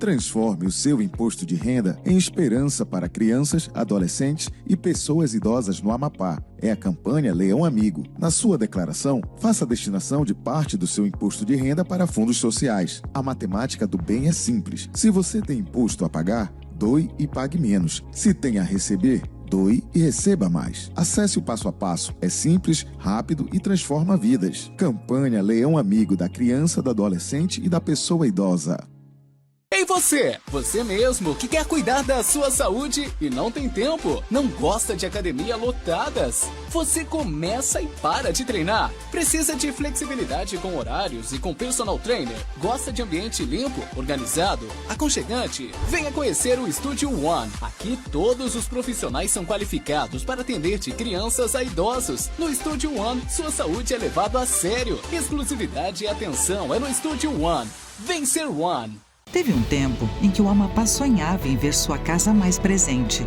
Transforme o seu imposto de renda em esperança para crianças, adolescentes e pessoas idosas no Amapá. É a campanha Leão Amigo. Na sua declaração, faça a destinação de parte do seu imposto de renda para fundos sociais. A matemática do bem é simples. Se você tem imposto a pagar, doe e pague menos. Se tem a receber, doe e receba mais. Acesse o passo a passo. É simples, rápido e transforma vidas. Campanha Leão Amigo da criança, do adolescente e da pessoa idosa. Ei você! Você mesmo que quer cuidar da sua saúde e não tem tempo? Não gosta de academia lotadas? Você começa e para de treinar? Precisa de flexibilidade com horários e com personal trainer? Gosta de ambiente limpo, organizado, aconchegante? Venha conhecer o Estúdio One. Aqui todos os profissionais são qualificados para atender de crianças a idosos. No Estúdio One, sua saúde é levada a sério. Exclusividade e atenção é no Estúdio One. Vem ser One. Teve um tempo em que o Amapá sonhava em ver sua casa mais presente.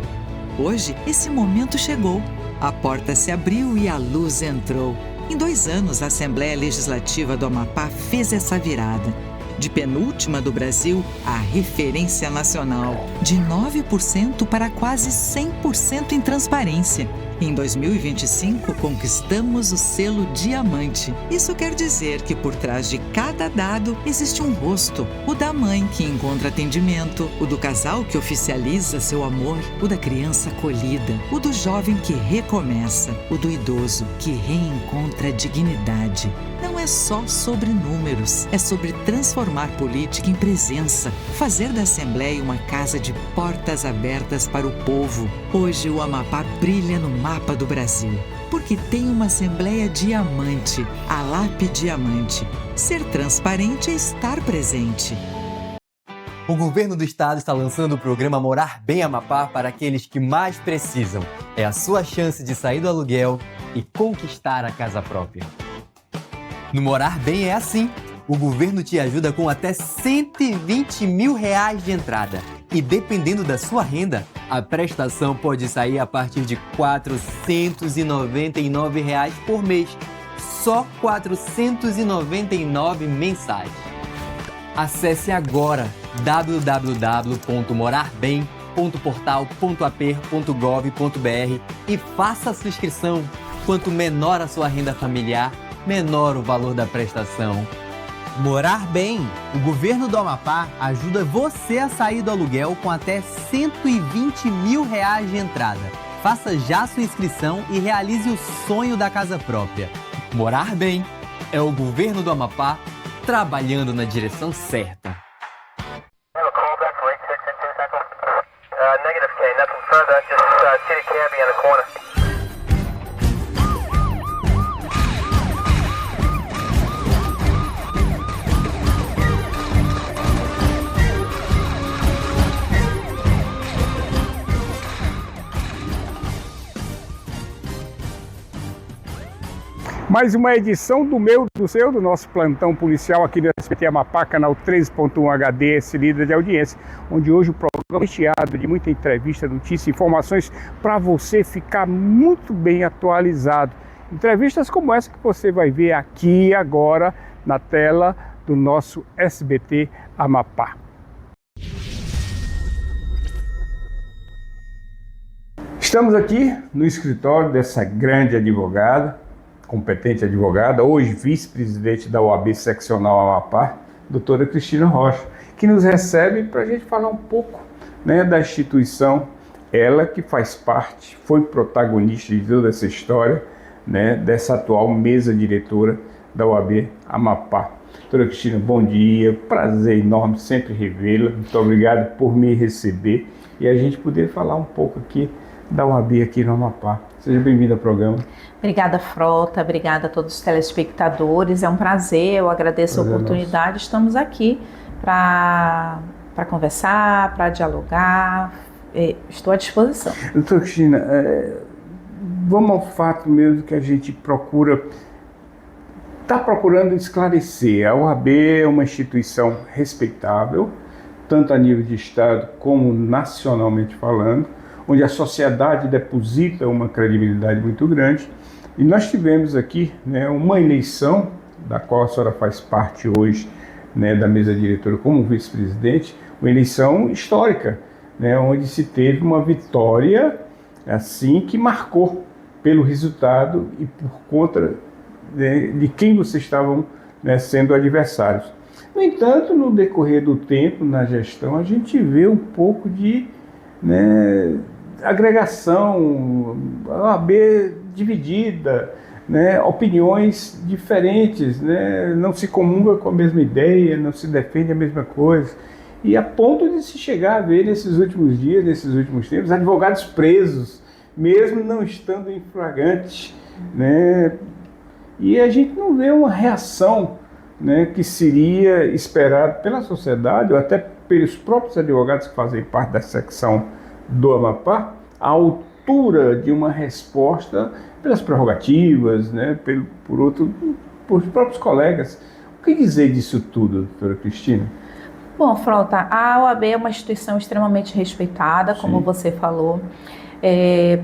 Hoje, esse momento chegou. A porta se abriu e a luz entrou. Em 2 anos, a Assembleia Legislativa do Amapá fez essa virada. De penúltima do Brasil a referência nacional. De 9% para quase 100% em transparência. Em 2025, conquistamos o selo Diamante. Isso quer dizer que por trás de cada dado existe um rosto. O da mãe que encontra atendimento, o do casal que oficializa seu amor, o da criança acolhida, o do jovem que recomeça, o do idoso que reencontra dignidade. Não é só sobre números, é sobre transformar política em presença, fazer da Assembleia uma casa de portas abertas para o povo. Hoje o Amapá brilha no mapa do Brasil, porque tem uma Assembleia Diamante, a LAP Diamante. Ser transparente é estar presente. O governo do estado está lançando o programa Morar Bem Amapá para aqueles que mais precisam. É a sua chance de sair do aluguel e conquistar a casa própria. No Morar Bem é assim. O governo te ajuda com até R$120 mil de entrada. E dependendo da sua renda, a prestação pode sair a partir de R$ 499 por mês. Só R$ 499 mensais. Acesse agora www.morarbem.portal.ap.gov.br e faça a sua inscrição. Quanto menor a sua renda familiar, menor o valor da prestação. Morar Bem. O governo do Amapá ajuda você a sair do aluguel com até R$120 mil de entrada. Faça já sua inscrição e realize o sonho da casa própria. Morar Bem é o governo do Amapá trabalhando na direção certa. Negative K, nothing further, just city cabbie in the corner. Mais uma edição do do nosso plantão policial aqui no SBT Amapá, canal 13.1 HD, esse líder de audiência, onde hoje o programa é recheado de muita entrevista, notícia, informações para você ficar muito bem atualizado. Entrevistas como essa que você vai ver aqui agora na tela do nosso SBT Amapá. Estamos aqui no escritório dessa grande advogada, competente advogada, hoje vice-presidente da OAB Seccional Amapá, doutora Cristina Rocha, que nos recebe para a gente falar um pouco, né, da instituição, ela que faz parte, foi protagonista de toda essa história, né, dessa atual mesa diretora da OAB Amapá. Doutora Cristina, bom dia, prazer enorme sempre revê-la, muito obrigado por me receber e a gente poder falar um pouco aqui da OAB aqui no Amapá. Seja bem-vindo ao programa. Obrigada, Frota, obrigada a todos os telespectadores, é um prazer, eu agradeço a oportunidade, estamos aqui para conversar, para dialogar, estou à disposição. Doutora Cristina, vamos ao fato mesmo que a gente está procurando esclarecer. A OAB é uma instituição respeitável, tanto a nível de Estado como nacionalmente falando, onde a sociedade deposita uma credibilidade muito grande. E nós tivemos aqui, né, uma eleição, da qual a senhora faz parte hoje, né, da mesa diretora como vice-presidente, uma eleição histórica, né, onde se teve uma vitória assim que marcou pelo resultado e por conta de quem vocês estavam, né, sendo adversários. No entanto, no decorrer do tempo, na gestão, a gente vê um pouco de, né, agregação, a OAB dividida, né, opiniões diferentes, né, não se comunga com a mesma ideia, não se defende a mesma coisa. E a ponto de se chegar a ver nesses últimos dias, nesses últimos tempos, advogados presos, mesmo não estando em flagrante, né? E a gente não vê uma reação, né, que seria esperado pela sociedade ou até pelos próprios advogados que fazem parte da secção do Amapá, à altura de uma resposta pelas prerrogativas, né, por os próprios colegas. O que dizer disso tudo, doutora Cristina? Bom, Frota, a OAB é uma instituição extremamente respeitada, como você falou.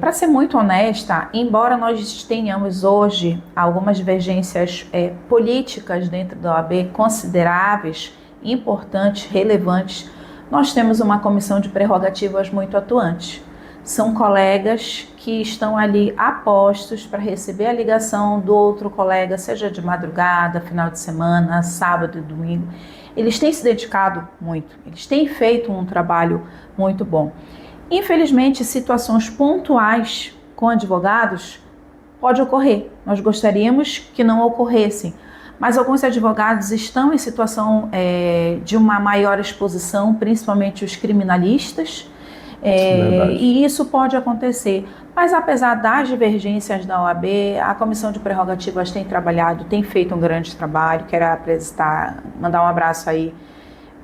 Para ser muito honesta, embora nós tenhamos hoje algumas divergências políticas dentro da OAB consideráveis, importantes, relevantes, nós temos uma comissão de prerrogativas muito atuante. São colegas que estão ali apostos para receber a ligação do outro colega, seja de madrugada, final de semana, sábado e domingo. Eles têm se dedicado muito, eles têm feito um trabalho muito bom. Infelizmente, situações pontuais com advogados pode ocorrer. Nós gostaríamos que não ocorressem, mas alguns advogados estão em situação de uma maior exposição, principalmente os criminalistas, e isso pode acontecer. Mas apesar das divergências da OAB, a Comissão de Prerrogativas tem trabalhado, tem feito um grande trabalho. Quero mandar um abraço aí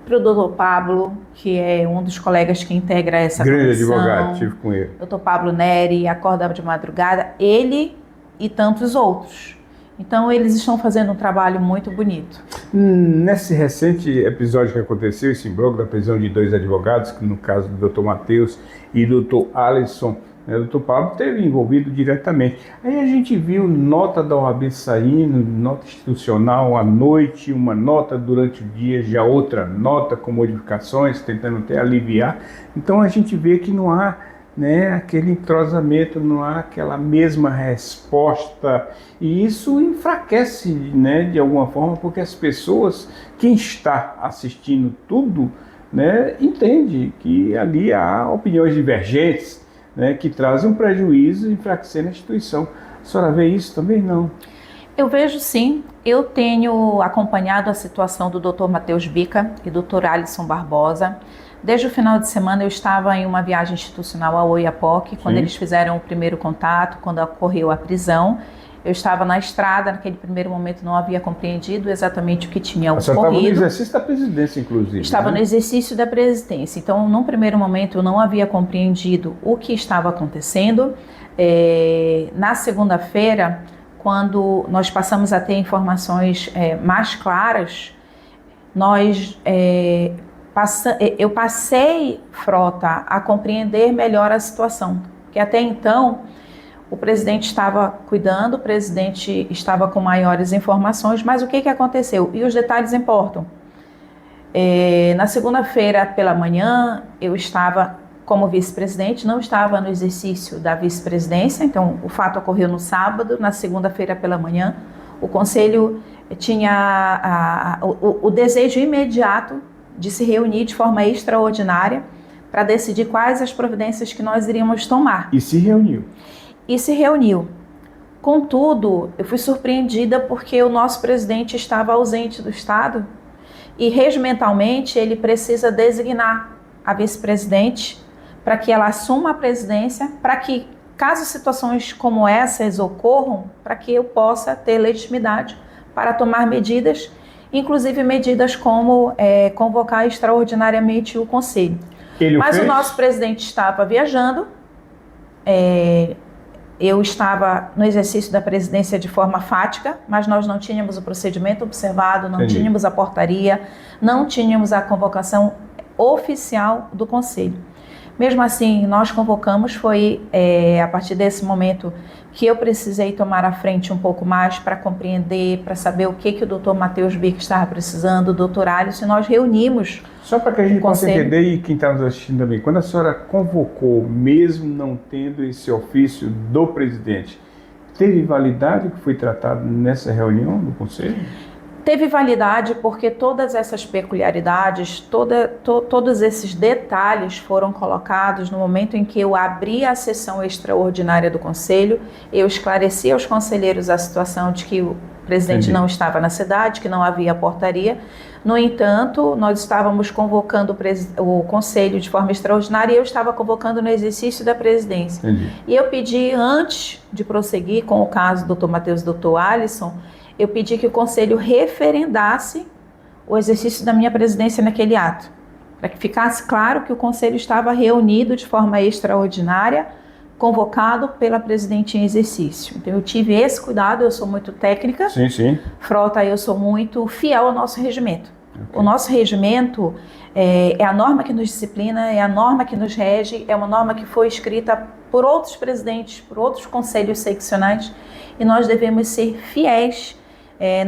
para o doutor Pablo, que é um dos colegas que integra essa comissão. Grande advogado, estive com ele. Doutor Pablo Neri, acorda de madrugada, ele e tantos outros. Então, eles estão fazendo um trabalho muito bonito. Nesse recente episódio que aconteceu, esse imbróglio da prisão de 2 advogados, que no caso do Dr. Matheus e do Dr. Alisson, o Dr. Pablo esteve envolvido diretamente. Aí a gente viu nota da OAB saindo, nota institucional à noite, uma nota durante o dia, já outra nota com modificações, tentando até aliviar. Então a gente vê que não há, né, aquele entrosamento, não há aquela mesma resposta, e isso enfraquece, né, de alguma forma, porque as pessoas, quem está assistindo tudo, né, entende que ali há opiniões divergentes, né, que trazem um prejuízo, enfraquecendo a instituição. A senhora vê isso também? Não? Eu vejo sim. Eu tenho acompanhado a situação do Dr. Matheus Bica e do Dr. Alisson Barbosa. Desde o final de semana eu estava em uma viagem institucional ao Oiapoque, quando eles fizeram o primeiro contato, quando ocorreu a prisão. Eu estava na estrada, naquele primeiro momento não havia compreendido exatamente o que tinha ocorrido. Você estava no exercício da presidência, inclusive. Estava, né, no exercício da presidência. Então, num primeiro momento, eu não havia compreendido o que estava acontecendo. Na segunda-feira, quando nós passamos a ter informações mais claras, eu passei, Frota, a compreender melhor a situação. Porque até então, o presidente estava cuidando, o presidente estava com maiores informações, mas o que aconteceu? E os detalhes importam. Na segunda-feira pela manhã, eu estava como vice-presidente, não estava no exercício da vice-presidência, então o fato ocorreu no sábado. Na segunda-feira pela manhã, o conselho tinha o desejo imediato de se reunir de forma extraordinária para decidir quais as providências que nós iríamos tomar. E se reuniu. Contudo, eu fui surpreendida porque o nosso presidente estava ausente do Estado e, regimentalmente, ele precisa designar a vice-presidente para que ela assuma a presidência, para que, caso situações como essas ocorram, para que eu possa ter legitimidade para tomar medidas, inclusive medidas como convocar extraordinariamente o Conselho. Mas o nosso presidente estava viajando, eu estava no exercício da presidência de forma fática, mas nós não tínhamos o procedimento observado, não tínhamos a portaria, não tínhamos a convocação oficial do Conselho. Mesmo assim, nós convocamos, foi a partir desse momento que eu precisei tomar a frente um pouco mais para compreender, para saber o que o doutor Matheus Bic estava precisando, o doutor Alisson, e nós reunimos. Só para que a gente possa entender, e quem está nos assistindo também, quando a senhora convocou, mesmo não tendo esse ofício do presidente, teve validade o que foi tratado nessa reunião do Conselho? Teve validade porque todas essas peculiaridades, todos esses detalhes foram colocados no momento em que eu abri a sessão extraordinária do Conselho. Eu esclareci aos conselheiros a situação de que o presidente não estava na cidade, que não havia portaria. No entanto, nós estávamos convocando o Conselho de forma extraordinária e eu estava convocando no exercício da presidência. E eu pedi, antes de prosseguir com o caso do Dr. Matheus e do Dr. Alisson, eu pedi que o Conselho referendasse o exercício da minha presidência naquele ato, para que ficasse claro que o Conselho estava reunido de forma extraordinária, convocado pela presidente em exercício. Então eu tive esse cuidado, eu sou muito técnica. Sim, sim. Frota, eu sou muito fiel ao nosso regimento. Okay. O nosso regimento é a norma que nos disciplina, é a norma que nos rege, é uma norma que foi escrita por outros presidentes, por outros conselhos seccionais, e nós devemos ser fiéis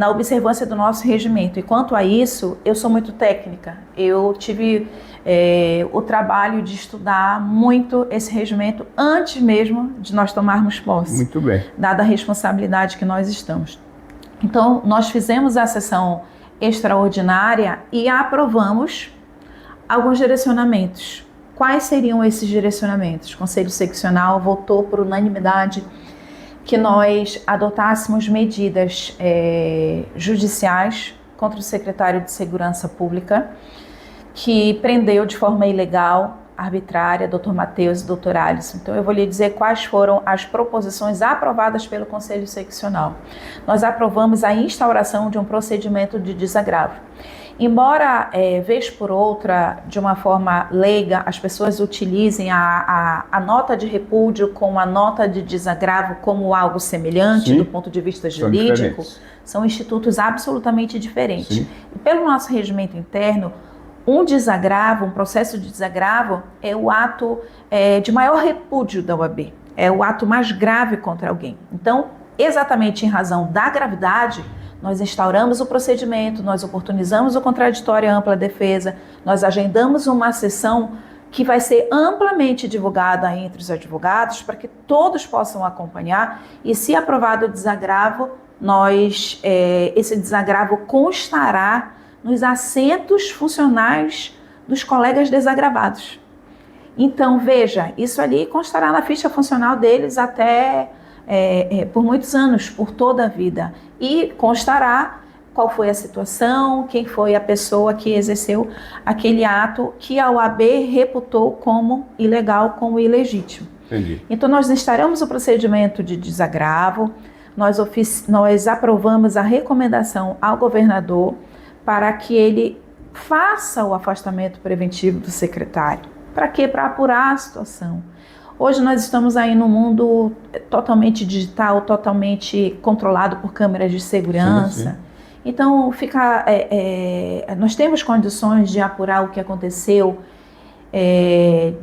na observância do nosso regimento. E quanto a isso, eu sou muito técnica. Eu tive o trabalho de estudar muito esse regimento antes mesmo de nós tomarmos posse. Muito bem. Dada a responsabilidade que nós estamos. Então, nós fizemos a sessão extraordinária e aprovamos alguns direcionamentos. Quais seriam esses direcionamentos? O Conselho Seccional votou por unanimidade que nós adotássemos medidas judiciais contra o secretário de Segurança Pública, que prendeu de forma ilegal, arbitrária, Dr. Matheus e Dr. Alisson. Então eu vou lhe dizer quais foram as proposições aprovadas pelo Conselho Seccional. Nós aprovamos a instauração de um procedimento de desagravo. Embora, vez por outra, de uma forma leiga, as pessoas utilizem a nota de repúdio com a nota de desagravo como algo semelhante. Sim. Do ponto de vista jurídico, são institutos absolutamente diferentes. Sim. E pelo nosso regimento interno, um desagravo, um processo de desagravo é o ato de maior repúdio da OAB, é o ato mais grave contra alguém. Então, exatamente em razão da gravidade, nós instauramos o procedimento, nós oportunizamos o contraditório e ampla defesa, nós agendamos uma sessão que vai ser amplamente divulgada entre os advogados para que todos possam acompanhar e, se aprovado o desagravo, esse desagravo constará nos assentos funcionais dos colegas desagravados. Então, veja, isso ali constará na ficha funcional deles até por muitos anos, por toda a vida. E constará qual foi a situação, quem foi a pessoa que exerceu aquele ato que a OAB reputou como ilegal, como ilegítimo. Entendi. Então, nós instauramos o procedimento de desagravo, nós aprovamos a recomendação ao governador para que ele faça o afastamento preventivo do secretário. Para quê? Para apurar a situação. Hoje nós estamos aí num mundo totalmente digital, totalmente controlado por câmeras de segurança. Sim, sim. Então, nós temos condições de apurar o que aconteceu,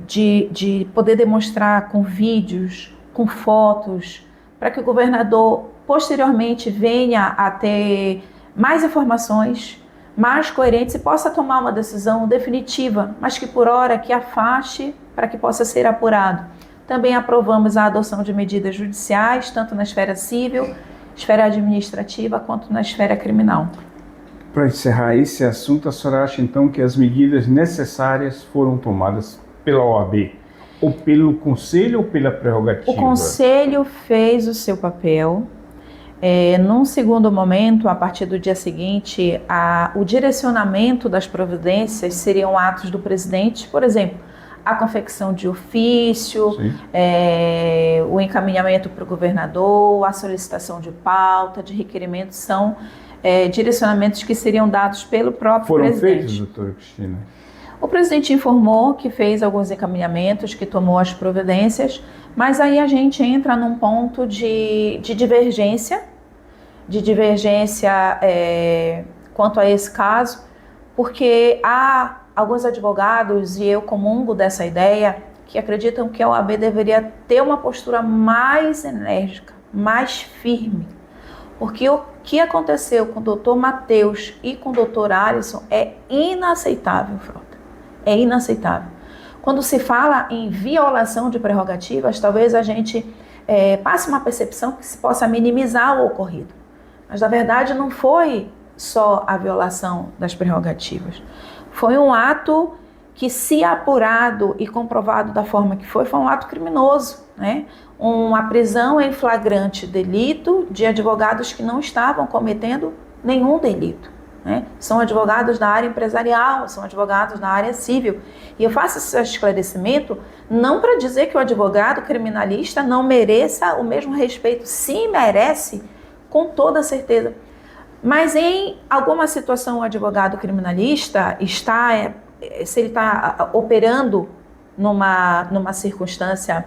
de poder demonstrar com vídeos, com fotos, para que o governador posteriormente venha a ter mais informações, mais coerentes e possa tomar uma decisão definitiva, mas que por hora que afaste para que possa ser apurado. Também aprovamos a adoção de medidas judiciais, tanto na esfera civil, esfera administrativa, quanto na esfera criminal. Para encerrar esse assunto, a senhora acha então que as medidas necessárias foram tomadas pela OAB, ou pelo Conselho ou pela prerrogativa? O Conselho fez o seu papel. Num segundo momento, a partir do dia seguinte, o direcionamento das providências seriam atos do presidente, por exemplo, a confecção de ofício, o encaminhamento para o governador, a solicitação de pauta, de requerimentos, são direcionamentos que seriam dados pelo próprio presidente. Foram feitos, doutora Cristina? O presidente informou que fez alguns encaminhamentos, que tomou as providências, mas aí a gente entra num ponto de divergência quanto a esse caso, porque há alguns advogados, e eu comungo dessa ideia, que acreditam que a OAB deveria ter uma postura mais enérgica, mais firme. Porque o que aconteceu com o doutor Matheus e com o doutor Alisson é inaceitável, Frota. É inaceitável. Quando se fala em violação de prerrogativas, talvez a gente passe uma percepção que se possa minimizar o ocorrido. Mas, na verdade, não foi só a violação das prerrogativas. Foi um ato que, se apurado e comprovado da forma que foi um ato criminoso, né? Uma prisão em flagrante delito de advogados que não estavam cometendo nenhum delito, né? São advogados da área empresarial, são advogados da área civil. E eu faço esse esclarecimento não para dizer que o advogado criminalista não mereça o mesmo respeito. Sim, merece, com toda certeza. Mas em alguma situação o advogado criminalista se ele está operando numa circunstância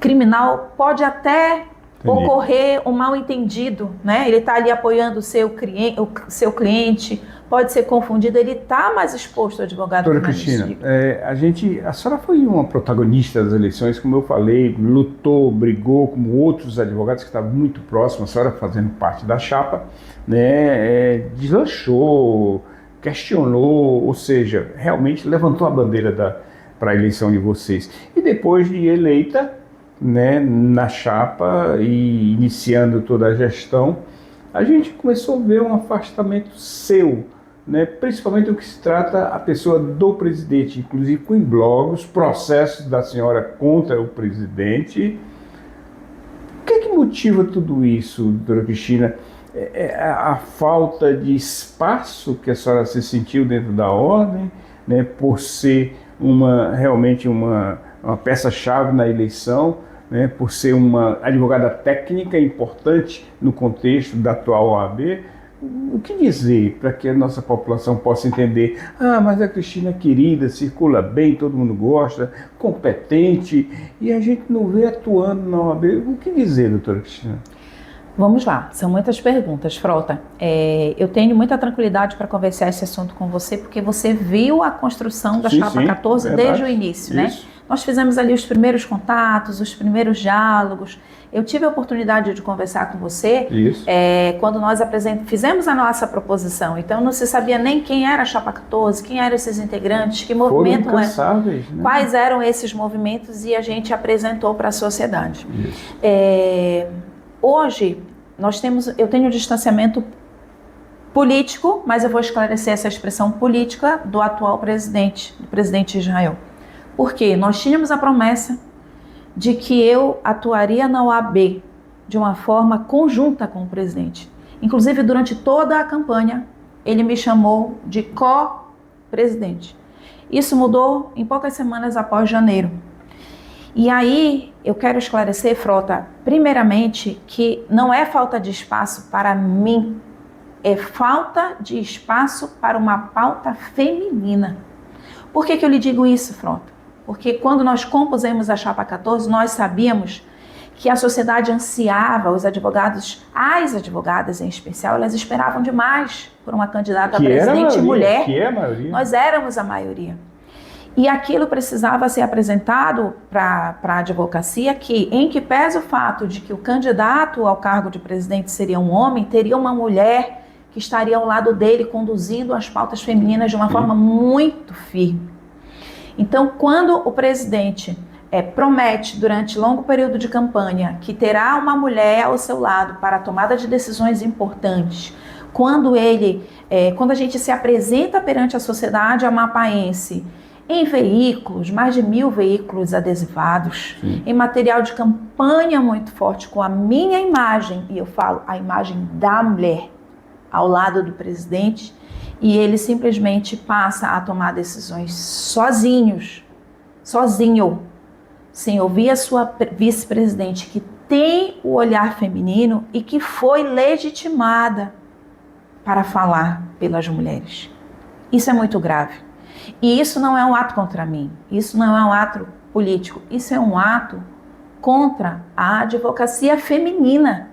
criminal, pode até ocorrer um mal-entendido, né? Ele está ali apoiando o seu cliente, pode ser confundido, ele está mais exposto ao advogado criminalista. Doutora Cristina, a senhora foi uma protagonista das eleições, como eu falei, lutou, brigou, como outros advogados que estavam muito próximos, a senhora fazendo parte da chapa, né? Deslanchou, questionou, ou seja, realmente levantou a bandeira para a eleição de vocês. E depois de eleita, né, na chapa e iniciando toda a gestão, a gente começou a ver um afastamento seu, né, principalmente no que se trata a pessoa do presidente, inclusive com blogs, processos da senhora contra o presidente. O que é que motiva tudo isso, doutora Cristina? A falta de espaço que a senhora se sentiu dentro da ordem, né, por ser realmente uma peça-chave na eleição, né, por ser uma advogada técnica importante no contexto da atual OAB. O que dizer para que a nossa população possa entender? Mas a Cristina é querida, circula bem, todo mundo gosta, competente, e a gente não vê atuando na OAB. O que dizer, doutora Cristina? Vamos lá, são muitas perguntas, Frota. Eu tenho muita tranquilidade para conversar esse assunto com você, porque você viu a construção da Chapa 14 desde o início, né? Nós fizemos ali os primeiros contatos, os primeiros diálogos. Eu tive a oportunidade de conversar com você quando nós fizemos a nossa proposição. Então não se sabia nem quem era a Chapa 14, quem eram esses integrantes, que movimento era, né? Quais eram esses movimentos, e a gente apresentou para a sociedade. Hoje, eu tenho um distanciamento político, mas eu vou esclarecer essa expressão política do atual presidente, do presidente Israel. Porque nós tínhamos a promessa de que eu atuaria na OAB de uma forma conjunta com o presidente. Inclusive, durante toda a campanha, ele me chamou de co-presidente. Isso mudou em poucas semanas após janeiro. E aí, eu quero esclarecer, Frota, primeiramente, que não é falta de espaço para mim, é falta de espaço para uma pauta feminina. Por que eu lhe digo isso, Frota? Porque quando nós compusemos a Chapa 14, nós sabíamos que a sociedade ansiava, os advogados, as advogadas em especial, elas esperavam demais por uma candidata a presidente mulher. Que é a maioria. Nós éramos a maioria. E aquilo precisava ser apresentado para a advocacia em que pese o fato de que o candidato ao cargo de presidente seria um homem, teria uma mulher que estaria ao lado dele conduzindo as pautas femininas de uma forma muito firme. Então, quando o presidente promete durante longo período de campanha que terá uma mulher ao seu lado para a tomada de decisões importantes, quando a gente se apresenta perante a sociedade amapaense em veículos, mais de 1.000 veículos adesivados, em material de campanha muito forte, com a minha imagem, e eu falo a imagem da mulher, ao lado do presidente, e ele simplesmente passa a tomar decisões sozinho, sem ouvir a sua vice-presidente, que tem o olhar feminino e que foi legitimada para falar pelas mulheres. Isso é muito grave. E isso não é um ato contra mim, isso não é um ato político, isso é um ato contra a advocacia feminina.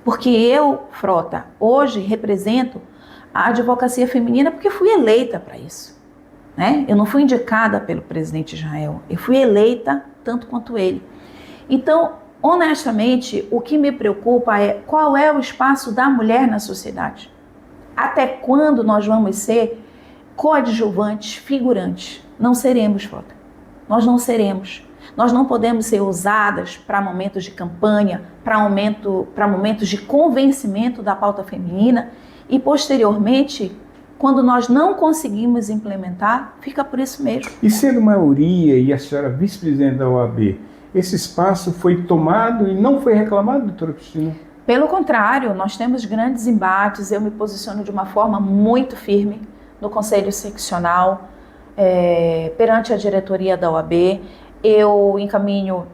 Porque eu, Frota, hoje represento a advocacia feminina porque fui eleita para isso. né? Eu não fui indicada pelo presidente Israel, eu fui eleita tanto quanto ele. Então, honestamente, o que me preocupa é qual é o espaço da mulher na sociedade. Até quando nós vamos ser coadjuvantes, figurantes? Não seremos, Frota. Nós não seremos. Nós não podemos ser usadas para momentos de campanha, para momentos de convencimento da pauta feminina e, posteriormente, quando nós não conseguimos implementar, fica por isso mesmo. E sendo maioria e a senhora vice-presidente da OAB, esse espaço foi tomado e não foi reclamado, doutora Cristina? Pelo contrário, nós temos grandes embates, eu me posiciono de uma forma muito firme no Conselho Seccional, perante a diretoria da OAB. Eu encaminho,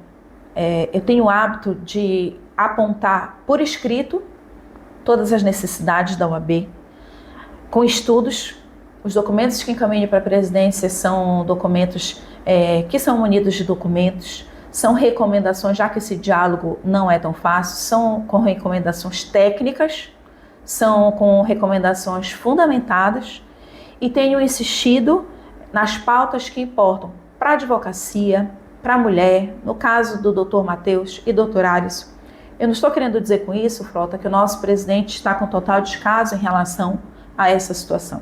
eu tenho o hábito de apontar por escrito todas as necessidades da OAB, com estudos. Os documentos que encaminho para a presidência são documentos que são munidos de documentos, são recomendações, já que esse diálogo não é tão fácil, são com recomendações técnicas, são com recomendações fundamentadas, e tenho insistido nas pautas que importam para a advocacia, para a mulher, no caso do Dr. Matheus e Dr. Alisson. Eu não estou querendo dizer com isso, Frota, que o nosso presidente está com total descaso em relação a essa situação.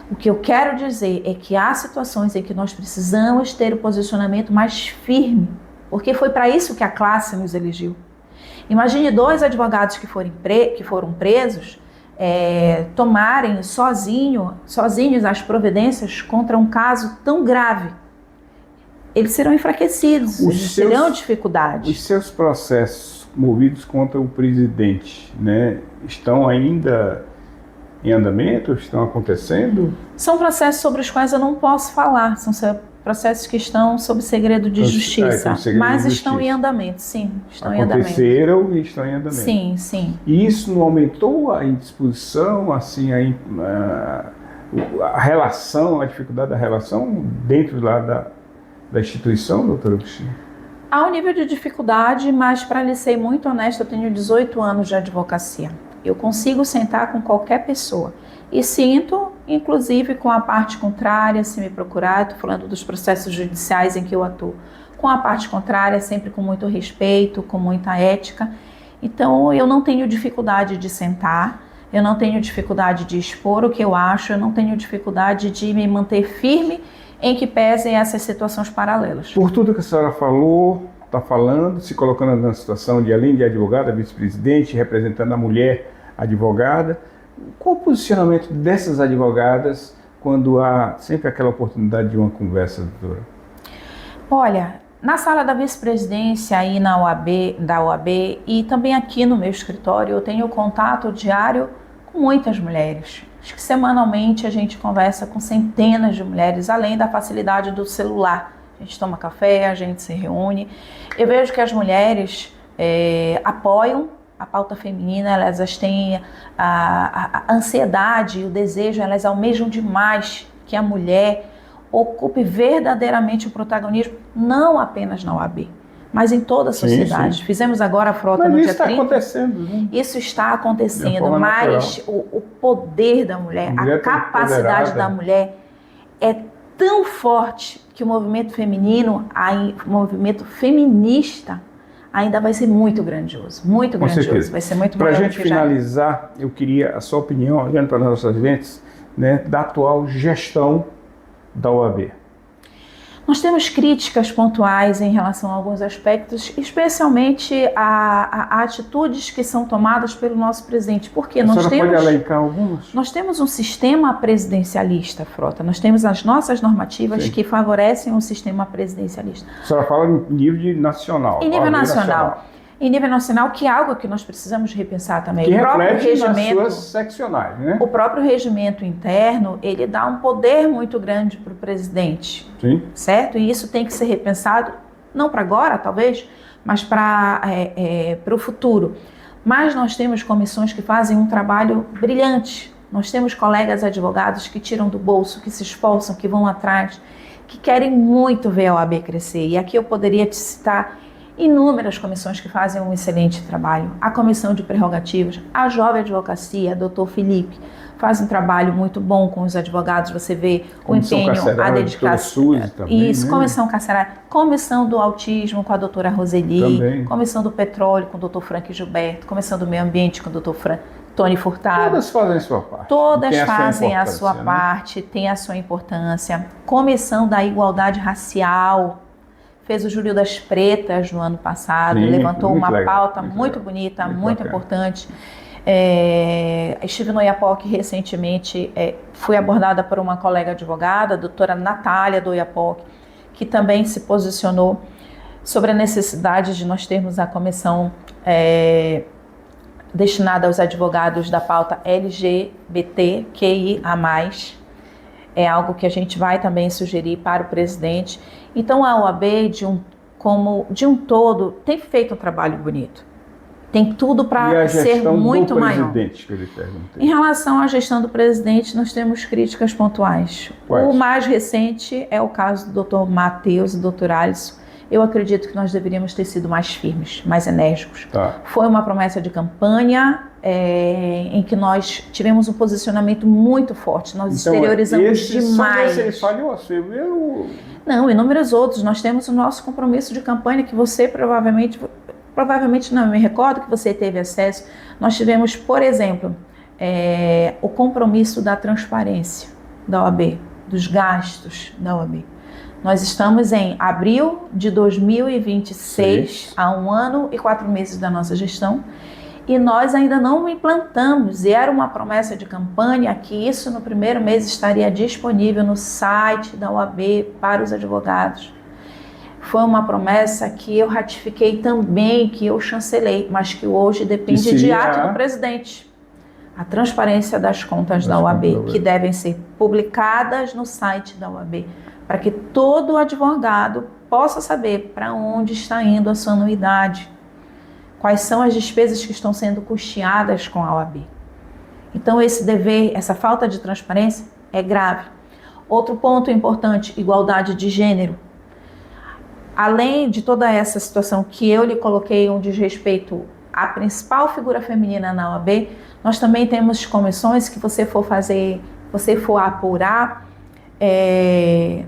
O que eu quero dizer é que há situações em que nós precisamos ter um posicionamento mais firme, porque foi para isso que a classe nos elegeu. Imagine 2 advogados que foram presos tomarem sozinhos as providências contra um caso tão grave. Eles serão enfraquecidos, eles terão dificuldade. Os seus processos movidos contra o presidente, né, estão ainda em andamento? Estão acontecendo? São processos sobre os quais eu não posso falar, são processos que estão sob segredo de justiça, mas estão em andamento, sim, estão em andamento. Aconteceram e estão em andamento. Sim, sim. E isso não aumentou a indisposição, assim, a relação, a dificuldade da relação dentro lá da instituição, doutora Cristina? Há um nível de dificuldade, mas para lhe ser muito honesta, eu tenho 18 anos de advocacia. Eu consigo sentar com qualquer pessoa e sinto, inclusive, com a parte contrária, se me procurar, estou falando dos processos judiciais em que eu atuo, com a parte contrária, sempre com muito respeito, com muita ética. Então, eu não tenho dificuldade de sentar, eu não tenho dificuldade de expor o que eu acho, eu não tenho dificuldade de me manter firme em que pesem essas situações paralelas. Por tudo que a senhora falou, está falando, se colocando na situação de, além de advogada, vice-presidente, representando a mulher advogada, qual o posicionamento dessas advogadas quando há sempre aquela oportunidade de uma conversa, doutora? Olha, na sala da vice-presidência e da OAB e também aqui no meu escritório, eu tenho contato diário com muitas mulheres. Acho que semanalmente a gente conversa com centenas de mulheres, além da facilidade do celular. A gente toma café, a gente se reúne. Eu vejo que as mulheres apoiam a pauta feminina, elas têm a ansiedade e o desejo, elas almejam demais que a mulher ocupe verdadeiramente o protagonismo, não apenas na OAB, mas em toda a sociedade. Sim. Fizemos agora a frota no dia 30. Isso está acontecendo, né? Isso está acontecendo, mas o poder da mulher, a capacidade da mulher é tão forte que o movimento feminino, o movimento feminista, ainda vai ser muito grandioso, muito Com grandioso. Certeza. Vai ser muito Para a maior. gente finalizar, eu queria a sua opinião, olhando para nossas mentes, né, da atual gestão da OAB. Nós temos críticas pontuais em relação a alguns aspectos, especialmente a atitudes que são tomadas pelo nosso presidente. Porque nós temos, pode elencar algumas? Nós temos um sistema presidencialista, Frota. Nós temos as nossas normativas Sim. que favorecem um sistema presidencialista. A senhora fala em nível nacional. Em nível nacional. Em nível nacional, que é algo que nós precisamos repensar também. Que reflete nas suas seccionais, né? O próprio regimento interno, ele dá um poder muito grande para o presidente, Sim. certo? E isso tem que ser repensado, não para agora, talvez, mas para o futuro. Mas nós temos comissões que fazem um trabalho brilhante. Nós temos colegas advogados que tiram do bolso, que se esforçam, que vão atrás, que querem muito ver a OAB crescer. E aqui eu poderia te citar inúmeras comissões que fazem um excelente trabalho. A Comissão de Prerrogativas, a Jovem Advocacia, Dr. Felipe, faz um trabalho muito bom com os advogados, você vê o empenho, a dedicação. Isso, né? Comissão carcerária, comissão do autismo com a doutora Roseli, também. Comissão do petróleo com o doutor Frank Gilberto, comissão do meio ambiente com o doutor Tony Furtado. Todas fazem a sua parte. Todas fazem a sua parte, tem a sua importância. Comissão da igualdade racial, fez o Júlio das Pretas no ano passado, levantou uma pauta muito bonita, muito importante. Estive no Oiapoque recentemente, fui abordada por uma colega advogada, a doutora Natália do Oiapoque, que também se posicionou sobre a necessidade de nós termos a comissão destinada aos advogados da pauta LGBTQIA+. É algo que a gente vai também sugerir para o presidente. Então a OAB, de um todo, tem feito um trabalho bonito. Tem tudo para ser muito maior. Que eu lhe perguntei. Em relação à gestão do presidente, nós temos críticas pontuais. O mais recente é o caso do Dr. Matheus e do Dr. Alisson. Eu acredito que nós deveríamos ter sido mais firmes, mais enérgicos. Foi uma promessa de campanha em que nós tivemos um posicionamento muito forte. Nós exteriorizamos demais. Só ele falhou, você viu? Não, inúmeros outros. Nós temos o nosso compromisso de campanha que você provavelmente não me recordo que você teve acesso. Nós tivemos, por exemplo, o compromisso da transparência da OAB, dos gastos da OAB. Nós estamos em abril de 2026, há 1 ano e 4 meses da nossa gestão, e nós ainda não implantamos, e era uma promessa de campanha que isso no primeiro mês estaria disponível no site da OAB para os advogados. Foi uma promessa que eu ratifiquei também, que eu chancelei, mas que hoje depende de ato do presidente. A transparência das contas da OAB, que devem ser publicadas no site da OAB, para que todo advogado possa saber para onde está indo a sua anuidade, quais são as despesas que estão sendo custeadas com a OAB. Então esse dever, essa falta de transparência é grave. Outro ponto importante, igualdade de gênero. Além de toda essa situação que eu lhe coloquei, um desrespeito à principal figura feminina na OAB, nós também temos comissões que você for apurar,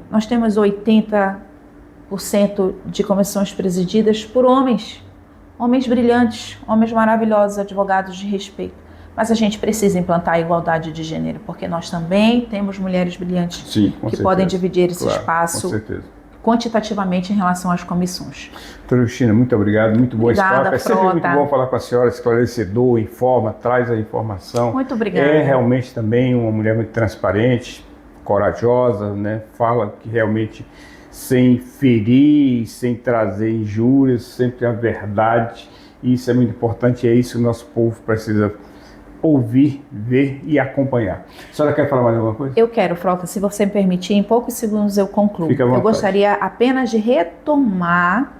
nós temos 80% de comissões presididas por homens brilhantes, homens maravilhosos, advogados de respeito. Mas a gente precisa implantar a igualdade de gênero, porque nós também temos mulheres brilhantes que podem dividir esse espaço quantitativamente em relação às comissões. Doutora Cristina, muito obrigado, muito bom esse papo. É sempre muito bom falar com a senhora, esclarecedor, informa, traz a informação. Muito obrigada. É realmente também uma mulher muito transparente, corajosa, né? Fala que realmente sem ferir, sem trazer injúrias, sempre a verdade. Isso é muito importante e é isso que o nosso povo precisa ouvir, ver e acompanhar. A senhora quer falar mais alguma coisa? Eu quero, Frota, se você me permitir, em poucos segundos eu concluo. Fica à vontade. Eu gostaria apenas de retomar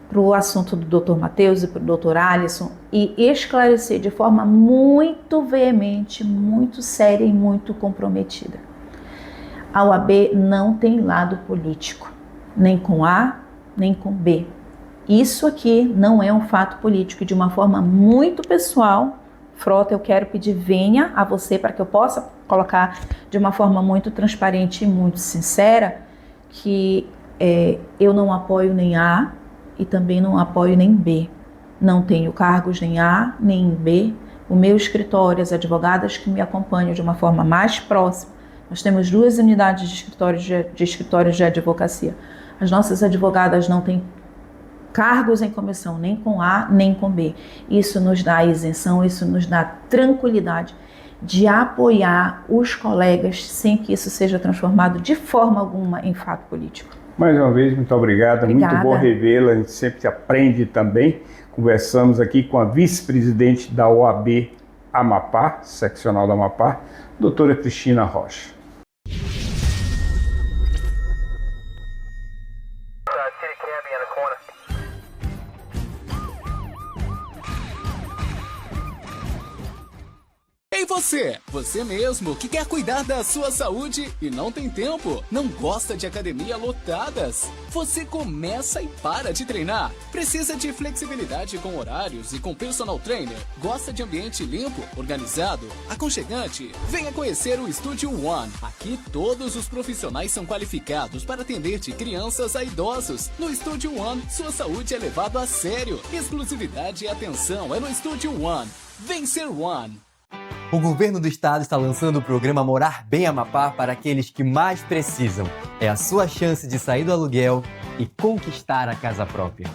para o assunto do Dr. Matheus e para o Dr. Alisson e esclarecer de forma muito veemente, muito séria e muito comprometida. A OAB não tem lado político, nem com A, nem com B. Isso aqui não é um fato político e de uma forma muito pessoal, Frota, eu quero pedir, venha a você para que eu possa colocar de uma forma muito transparente e muito sincera que eu não apoio nem A e também não apoio nem B. Não tenho cargos nem A nem B. O meu escritório, as advogadas que me acompanham de uma forma mais próxima, nós temos 2 unidades de escritórios de advocacia. As nossas advogadas não têm cargos em comissão, nem com A, nem com B. Isso nos dá isenção, isso nos dá tranquilidade de apoiar os colegas sem que isso seja transformado de forma alguma em fato político. Mais uma vez, muito obrigada. Muito bom revê-la, a gente sempre aprende também. Conversamos aqui com a vice-presidente da OAB Amapá, seccional da Amapá, doutora Cristina Rocha. Ei, você! você mesmo que quer cuidar da sua saúde e não tem tempo, não gosta de academia lotadas. Você começa e para de treinar. Precisa de flexibilidade com horários e com personal trainer. Gosta de ambiente limpo, organizado, aconchegante? Venha conhecer o Studio One. Aqui todos os profissionais são qualificados para atender de crianças a idosos. No Studio One, sua saúde é levada a sério. Exclusividade e atenção é no Studio One. Vem ser One. O governo do estado está lançando o programa Morar Bem Amapá para aqueles que mais precisam. É a sua chance de sair do aluguel e conquistar a casa própria.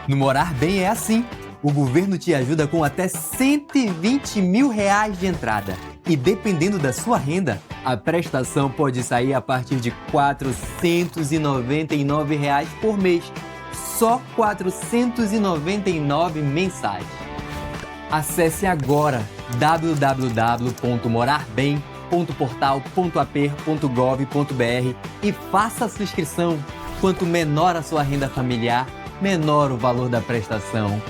No Morar Bem é assim. O governo te ajuda com até R$120 mil de entrada. E dependendo da sua renda, a prestação pode sair a partir de R$499 por mês. Só R$499 mensais. Acesse agora www.morarbem.portal.ap.gov.br e faça a sua inscrição. Quanto menor a sua renda familiar, menor o valor da prestação.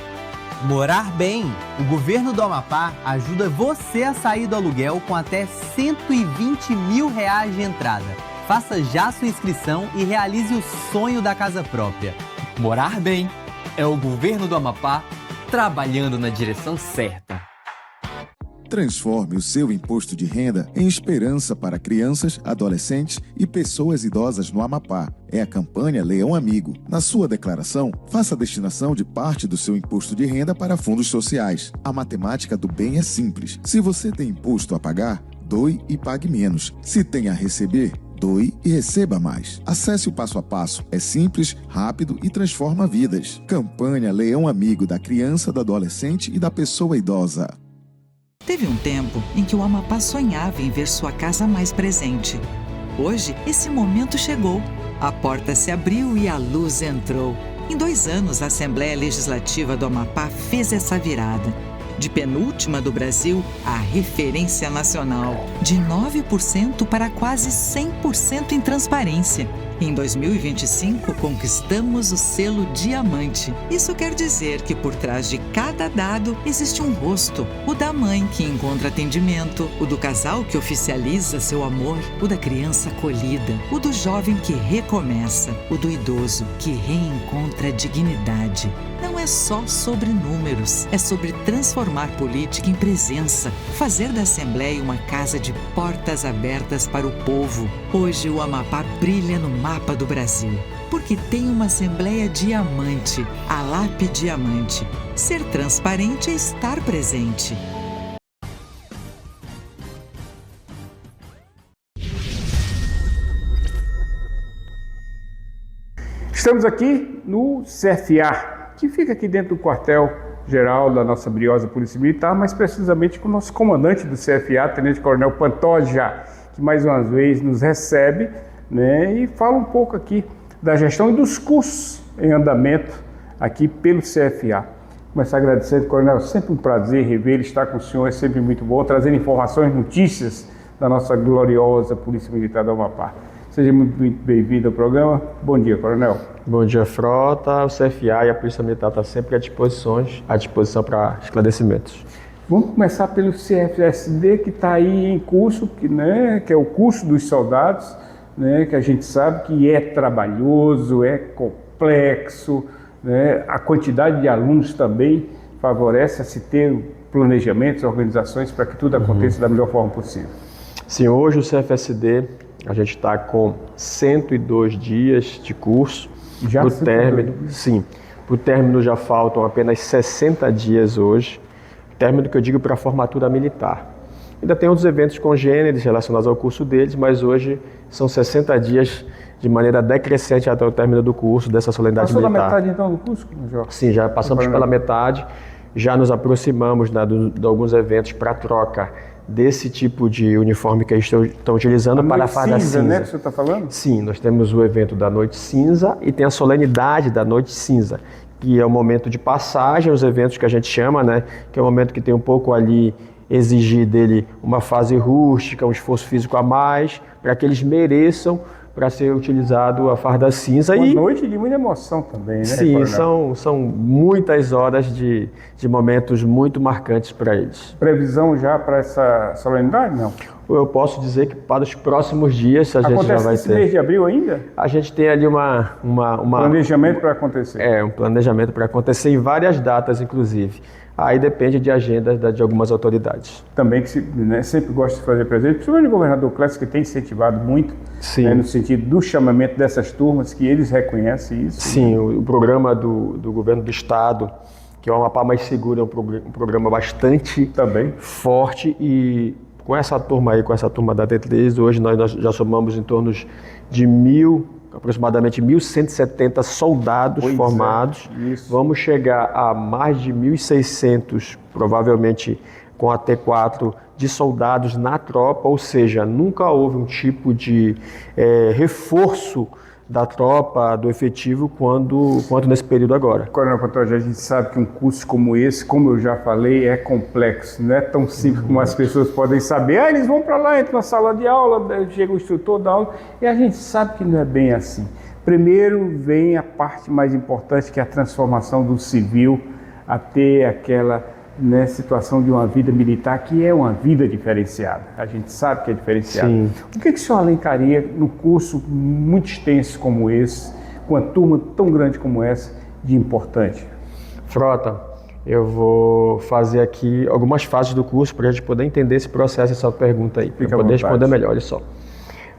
Morar Bem. O governo do Amapá ajuda você a sair do aluguel com até R$120 mil de entrada. Faça já sua inscrição e realize o sonho da casa própria. Morar Bem é o governo do Amapá trabalhando na direção certa. Transforme o seu imposto de renda em esperança para crianças, adolescentes e pessoas idosas no Amapá. É a campanha Leão Amigo. Na sua declaração, faça a destinação de parte do seu imposto de renda para fundos sociais. A matemática do bem é simples. Se você tem imposto a pagar, doe e pague menos. Se tem a receber, doe e receba mais. Acesse o passo a passo. É simples, rápido e transforma vidas. Campanha Leão Amigo da criança, do adolescente e da pessoa idosa. Teve um tempo em que o Amapá sonhava em ver sua casa mais presente. Hoje, esse momento chegou. A porta se abriu e a luz entrou. Em 2 anos, a Assembleia Legislativa do Amapá fez essa virada. De penúltima do Brasil a referência nacional. De 9% para quase 100% em transparência. Em 2025, conquistamos o selo Diamante. Isso quer dizer que por trás de cada dado existe um rosto. O da mãe que encontra atendimento, o do casal que oficializa seu amor, o da criança acolhida, o do jovem que recomeça, o do idoso que reencontra dignidade. Não é só sobre números, é sobre transformar política em presença, fazer da Assembleia uma casa de portas abertas para o povo. Hoje o Amapá brilha no mapa do Brasil, porque tem uma Assembleia Diamante, a LAP Diamante. Ser transparente é estar presente. Estamos aqui no CFA, que fica aqui dentro do quartel-geral da nossa briosa Polícia Militar, mais precisamente com o nosso comandante do CFA, Tenente Coronel Pantoja, que mais uma vez nos recebe, né, e fala um pouco aqui da gestão e dos cursos em andamento aqui pelo CFA. Começar agradecendo, Coronel, sempre um prazer rever, estar com o senhor é sempre muito bom, trazendo informações, notícias da nossa gloriosa Polícia Militar do Amapá. Seja muito bem-vindo ao programa. Bom dia, Coronel. Bom dia, Frota. O CFA e a Polícia Militar estão sempre à disposição para esclarecimentos. Vamos começar pelo CFSD, que está aí em curso, que é o curso dos soldados, né, que a gente sabe que é trabalhoso, é complexo, né, a quantidade de alunos também favorece a se ter planejamentos, organizações para que tudo aconteça da melhor forma possível. Sim, hoje o CFSD, a gente está com 102 dias de curso. Já para o término, sim. Para o término já faltam apenas 60 dias hoje. Término que eu digo para a formatura militar. Ainda tem outros eventos congêneres relacionados ao curso deles, mas hoje são 60 dias de maneira decrescente até o término do curso, dessa solenidade militar. Passou da metade então do curso, Major? Sim, já passamos pela metade. Já nos aproximamos de alguns eventos para troca desse tipo de uniforme que eles estão utilizando para a farda cinza. Né, que você está falando? Sim, nós temos o evento da Noite Cinza e tem a solenidade da Noite Cinza, que é o momento de passagem, os eventos que a gente chama, né, que é o momento que tem um pouco ali, exigir dele uma fase rústica, um esforço físico a mais, para que eles mereçam para ser utilizado a farda cinza. Uma noite de muita emoção também, né? Sim, são muitas horas de momentos muito marcantes para eles. Previsão já para essa solenidade, não? Eu posso dizer que para os próximos dias a gente já vai ter. Acontece nesse mês de abril ainda? A gente tem ali planejamento para acontecer. Um planejamento para acontecer em várias datas, inclusive. Aí depende de agendas de algumas autoridades. Também que sempre gosta de fazer presente, principalmente o governador Clécio, que tem incentivado muito, né, no sentido do chamamento dessas turmas, que eles reconhecem isso. Sim, o programa do governo do estado, que é o Amapá Mais Seguro, é um programa bastante forte, e com essa turma da T3, hoje nós já somamos em torno de aproximadamente 1.170 soldados formados. Vamos chegar a mais de 1.600, provavelmente com a T4, de soldados na tropa, ou seja, nunca houve um tipo de reforço da tropa, do efetivo, quanto nesse período agora. Coronel Pantoja, a gente sabe que um curso como esse, como eu já falei, é complexo, não é tão simples como as pessoas podem saber. Eles vão para lá, entram na sala de aula, chega o instrutor da aula, e a gente sabe que não é bem assim. Primeiro vem a parte mais importante, que é a transformação do civil a ter aquela situação de uma vida militar, que é uma vida diferenciada. A gente sabe que é diferenciada. Sim. O que o senhor alencaria no curso muito extenso como esse, com uma turma tão grande como essa, de importante? Frota, eu vou fazer aqui algumas fases do curso para a gente poder entender esse processo, essa pergunta aí, para poder responder melhor. Olha só,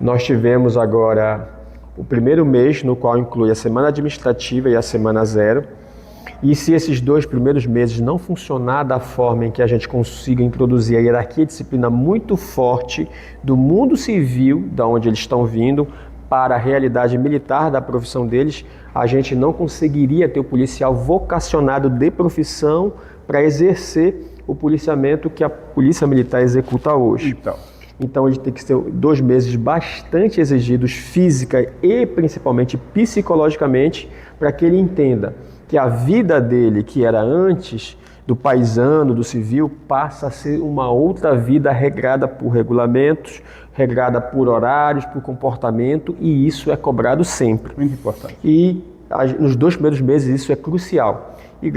nós tivemos agora o primeiro mês, no qual inclui a semana administrativa e a semana zero. E se esses 2 primeiros meses não funcionar da forma em que a gente consiga introduzir a hierarquia e disciplina muito forte do mundo civil, da onde eles estão vindo, para a realidade militar da profissão deles, a gente não conseguiria ter o policial vocacionado de profissão para exercer o policiamento que a Polícia Militar executa hoje. Então a gente tem que ter 2 meses bastante exigidos física e principalmente psicologicamente, para que ele entenda que a vida dele, que era antes do paisano, do civil, passa a ser uma outra vida regrada por regulamentos, regrada por horários, por comportamento, e isso é cobrado sempre. Muito importante. E nos 2 primeiros meses isso é crucial. E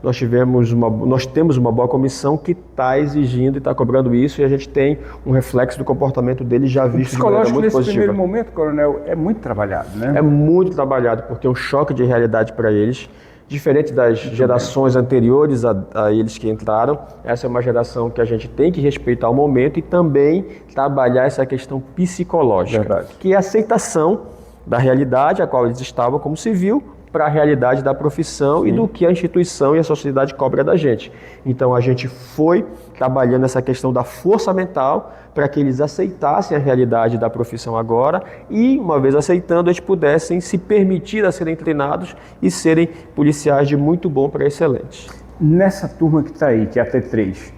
nós temos uma boa comissão que está exigindo e está cobrando isso, e a gente tem um reflexo do comportamento dele já visto de maneira muito positiva. Nesse primeiro momento, coronel, é muito trabalhado, né? É muito trabalhado, porque é um choque de realidade para eles, diferente das gerações anteriores a eles que entraram. Essa é uma geração que a gente tem que respeitar o momento e também trabalhar essa questão psicológica, que é a aceitação da realidade a qual eles estavam como civil, para a realidade da profissão e do que a instituição e a sociedade cobra da gente. Então a gente foi trabalhando essa questão da força mental para que eles aceitassem a realidade da profissão agora e, uma vez aceitando, eles pudessem se permitir a serem treinados e serem policiais de muito bom para excelentes. Nessa turma que está aí, que é a T3,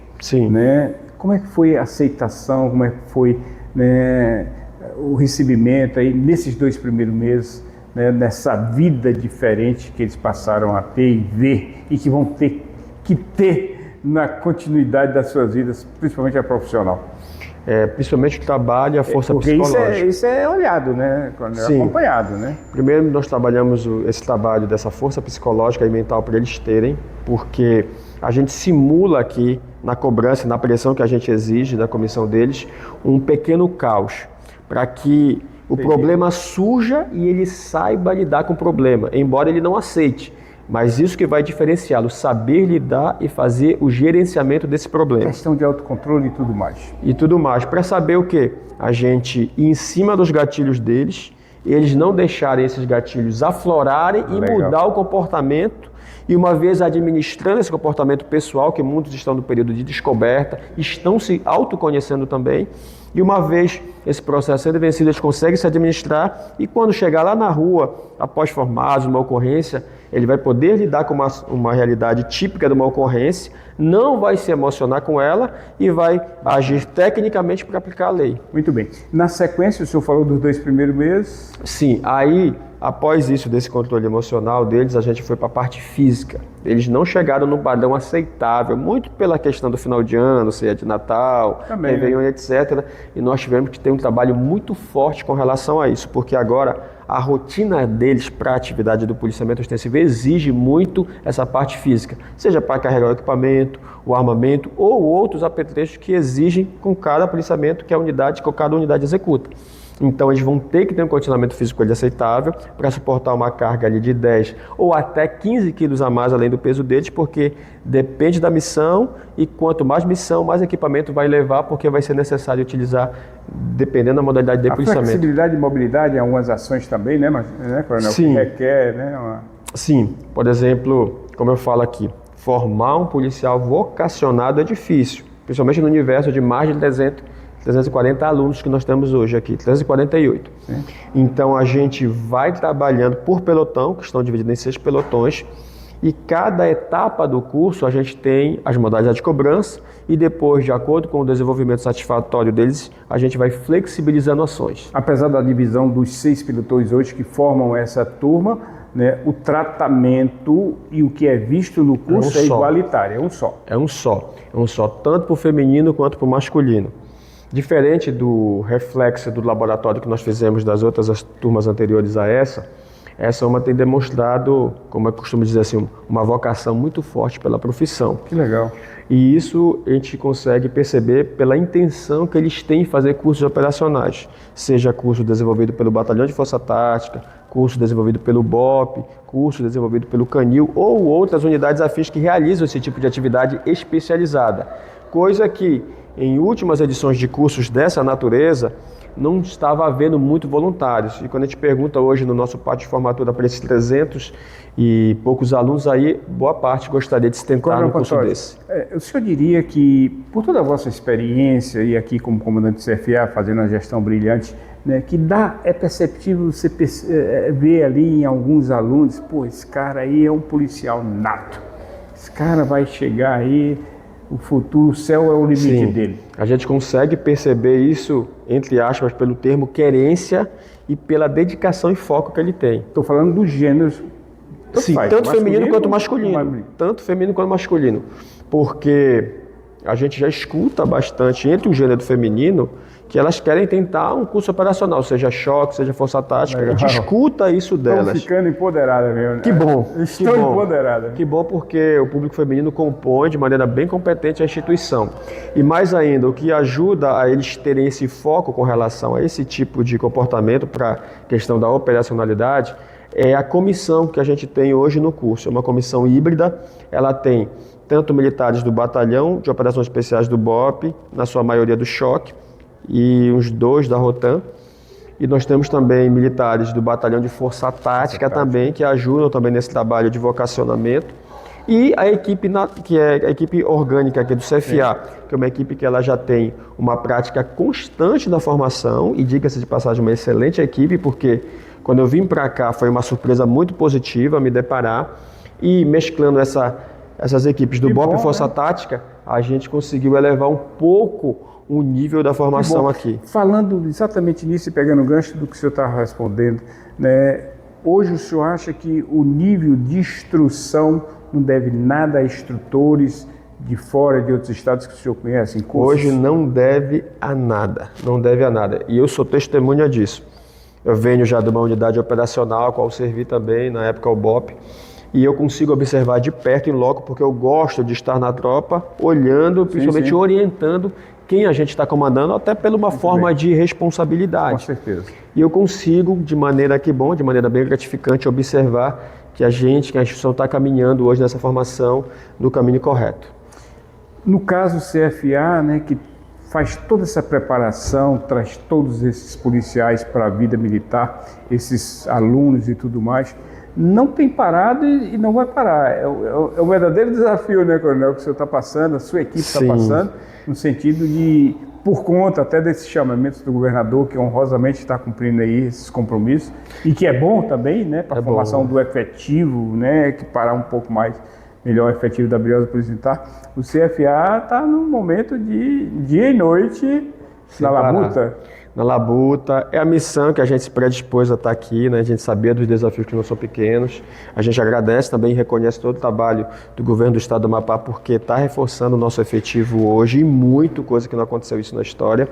né, como é que foi a aceitação, como é que foi, né, o recebimento aí nesses 2 primeiros meses, né, nessa vida diferente que eles passaram a ter e ver e que vão ter que ter na continuidade das suas vidas, principalmente a profissional? Principalmente o trabalho e a força psicológica. Isso é olhado, né? Acompanhado, né? Primeiro nós trabalhamos esse trabalho dessa força psicológica e mental para eles terem, porque a gente simula aqui na cobrança, na pressão que a gente exige da comissão deles, um pequeno caos, para que o problema surja e ele saiba lidar com o problema, embora ele não aceite. Mas isso que vai diferenciá-lo, saber lidar e fazer o gerenciamento desse problema. Questão de autocontrole e tudo mais. E tudo mais. Para saber o quê? A gente ir em cima dos gatilhos deles, eles não deixarem esses gatilhos aflorarem e mudar o comportamento. E uma vez administrando esse comportamento pessoal, que muitos estão no período de descoberta, estão se autoconhecendo também, e uma vez esse processo sendo vencido, eles conseguem se administrar, e quando chegar lá na rua, após formados, uma ocorrência, ele vai poder lidar com uma realidade típica de uma ocorrência, não vai se emocionar com ela e vai agir tecnicamente para aplicar a lei. Muito bem. Na sequência, o senhor falou dos 2 primeiros meses? Sim, aí, após isso, desse controle emocional deles, a gente foi para a parte física. Eles não chegaram no padrão aceitável, muito pela questão do final de ano, ceia de Natal, Réveillon, etc. E nós tivemos que ter um trabalho muito forte com relação a isso, porque agora a rotina deles para a atividade do policiamento ostensivo exige muito essa parte física, seja para carregar o equipamento, o armamento ou outros apetrechos que exigem com cada policiamento que cada unidade executa. Então eles vão ter que ter um condicionamento físico aceitável para suportar uma carga ali de 10 ou até 15 quilos a mais além do peso deles, porque depende da missão e quanto mais missão, mais equipamento vai levar, porque vai ser necessário utilizar dependendo da modalidade de policiamento. A flexibilidade e mobilidade em algumas ações também, né, Coronel? Sim. Que requer, né? Sim, por exemplo, como eu falo aqui, formar um policial vocacionado é difícil, principalmente no universo de mais de 340 alunos que nós temos hoje aqui, 348. Sim. Então a gente vai trabalhando por pelotão, que estão divididos em 6 pelotões, e cada etapa do curso a gente tem as modalidades de cobrança e depois, de acordo com o desenvolvimento satisfatório deles, a gente vai flexibilizando ações. Apesar da divisão dos 6 pelotões hoje que formam essa turma, né, o tratamento e o que é visto no curso é igualitário, é um só. É um só, tanto para o feminino quanto para o masculino. Diferente do reflexo do laboratório que nós fizemos das outras as turmas anteriores a essa uma tem demonstrado, como eu costumo dizer assim, uma vocação muito forte pela profissão. Que legal. E isso a gente consegue perceber pela intenção que eles têm em fazer cursos operacionais, seja curso desenvolvido pelo Batalhão de Força Tática, curso desenvolvido pelo BOP, curso desenvolvido pelo Canil ou outras unidades afins que realizam esse tipo de atividade especializada. Coisa que em últimas edições de cursos dessa natureza não estava havendo muito voluntários. E quando a gente pergunta hoje no nosso pátio de formatura para esses 300 e poucos alunos aí, boa parte gostaria de se tentar no curso desse. O senhor diria que, por toda a vossa experiência e aqui como comandante do CFA, fazendo uma gestão brilhante, né, que é perceptível você ver ali em alguns alunos, pô, esse cara aí é um policial nato, esse cara vai chegar aí, o futuro, o céu é o limite dele. A gente consegue perceber isso, entre aspas, pelo termo querência e pela dedicação e foco que ele tem. Estou falando dos gêneros. Sim, tanto feminino quanto masculino. Tanto feminino quanto masculino. Porque a gente já escuta bastante entre o gênero feminino que elas querem tentar um curso operacional, seja choque, seja força tática. Legal. A gente escuta isso delas. Estão ficando empoderadas mesmo. Que bom. Estão empoderadas. Que bom, porque o público feminino compõe de maneira bem competente a instituição. E mais ainda, o que ajuda a eles terem esse foco com relação a esse tipo de comportamento para a questão da operacionalidade é a comissão que a gente tem hoje no curso. É uma comissão híbrida, ela tem tanto militares do Batalhão de Operações Especiais do BOP, na sua maioria do choque, e uns 2 da Rotan. E nós temos também militares do Batalhão de Força Tática também, que ajudam também nesse trabalho de vocacionamento. E a equipe, que é a equipe orgânica aqui do CFA, que é uma equipe que ela já tem uma prática constante da formação, e diga-se de passagem, uma excelente equipe, porque quando eu vim para cá foi uma surpresa muito positiva me deparar, e mesclando essas equipes do BOP e Força Tática, a gente conseguiu elevar um pouco o nível da formação aqui. Falando exatamente nisso e pegando o gancho do que o senhor estava respondendo, né, hoje o senhor acha que o nível de instrução não deve nada a instrutores de fora, de outros estados que o senhor conhece em cursos? Hoje não deve a nada, não deve a nada. E eu sou testemunha disso. Eu venho já de uma unidade operacional, a qual servi também, na época o BOP, e eu consigo observar de perto e logo, porque eu gosto de estar na tropa, olhando, principalmente orientando quem a gente está comandando, até por uma forma de responsabilidade. Com certeza. E eu consigo, de maneira bem gratificante, observar que a instituição está caminhando hoje nessa formação no caminho correto. No caso CFA, né, que faz toda essa preparação, traz todos esses policiais para a vida militar, esses alunos e tudo mais, não tem parado e não vai parar. É o verdadeiro desafio, né, Coronel, que o senhor está passando, a sua equipe está passando, no sentido de, por conta até desses chamamentos do governador, que honrosamente está cumprindo aí esses compromissos, e que é bom também, né, para a formação do efetivo, né, que parar um pouco mais melhor o efetivo da Briosa Polícia Militar. O CFA está num momento de dia e noite na labuta. na labuta. É a missão que a gente se predispôs a estar aqui, né? A gente sabia dos desafios que não são pequenos. A gente agradece também e reconhece todo o trabalho do governo do estado do Amapá, porque está reforçando o nosso efetivo hoje e muito coisa que não aconteceu isso na história.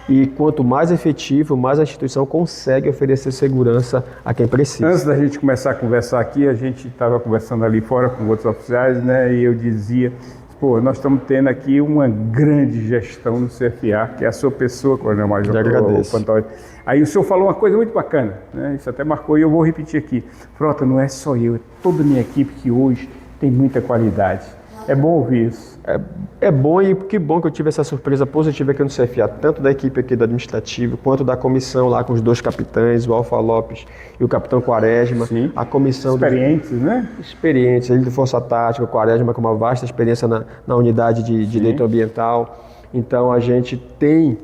E quanto mais efetivo, mais a instituição consegue oferecer segurança a quem precisa. Antes da gente começar a conversar aqui, a gente estava conversando ali fora com outros oficiais, né? E eu dizia, pô, nós estamos tendo aqui uma grande gestão no CFA, que é a sua pessoa, Coronel Major Pantoja. Aí o senhor falou uma coisa muito bacana, né? Isso até marcou e eu vou repetir aqui. Frota, não é só eu, é toda a minha equipe que hoje tem muita qualidade. É bom ouvir isso. É bom e que bom que eu tive essa surpresa positiva aqui no CFA, tanto da equipe aqui do administrativo, quanto da comissão lá com os 2 capitães, o Alfa Lopes e o capitão Quaresma. Sim. A comissão experientes, né? Experientes, ele de Força Tática, o Quaresma com uma vasta experiência na unidade de direito ambiental. Então a gente tem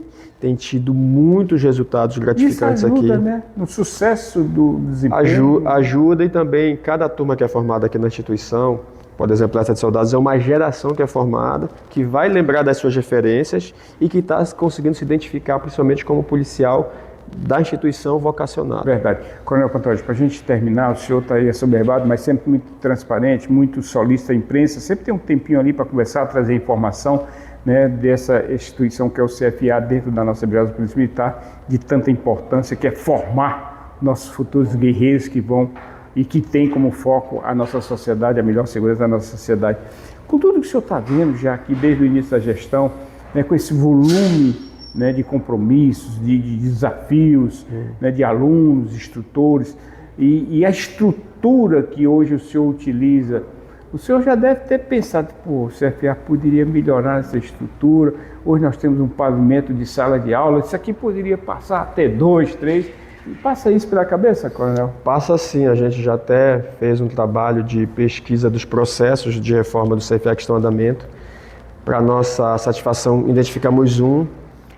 tido muitos resultados gratificantes. Isso ajuda, aqui. Né? No sucesso do desempenho. Ajuda e também cada turma que é formada aqui na instituição, por exemplo, essa de soldados é uma geração que é formada, que vai lembrar das suas referências e que está conseguindo se identificar principalmente como policial da instituição vocacional. Verdade. Coronel Pantoja, para a gente terminar, o senhor está aí assoberbado, mas sempre muito transparente, muito solícito à imprensa, sempre tem um tempinho ali para conversar, trazer informação, né, dessa instituição que é o CFA dentro da nossa Brigada Polícia Militar, de tanta importância, que é formar nossos futuros guerreiros que vão e que tem como foco a nossa sociedade, a melhor segurança da nossa sociedade. Com tudo que o senhor está vendo já aqui desde o início da gestão, né, com esse volume, né, de compromissos, de desafios, né, de alunos, instrutores, e a estrutura que hoje o senhor utiliza, o senhor já deve ter pensado, pô, o CFA poderia melhorar essa estrutura, hoje nós temos um pavimento de sala de aula, isso aqui poderia passar até 2, 3... Passa isso pela cabeça, Coronel? Passa sim, a gente já até fez um trabalho de pesquisa dos processos de reforma do CFA que estão em andamento. Para nossa satisfação, identificamos um,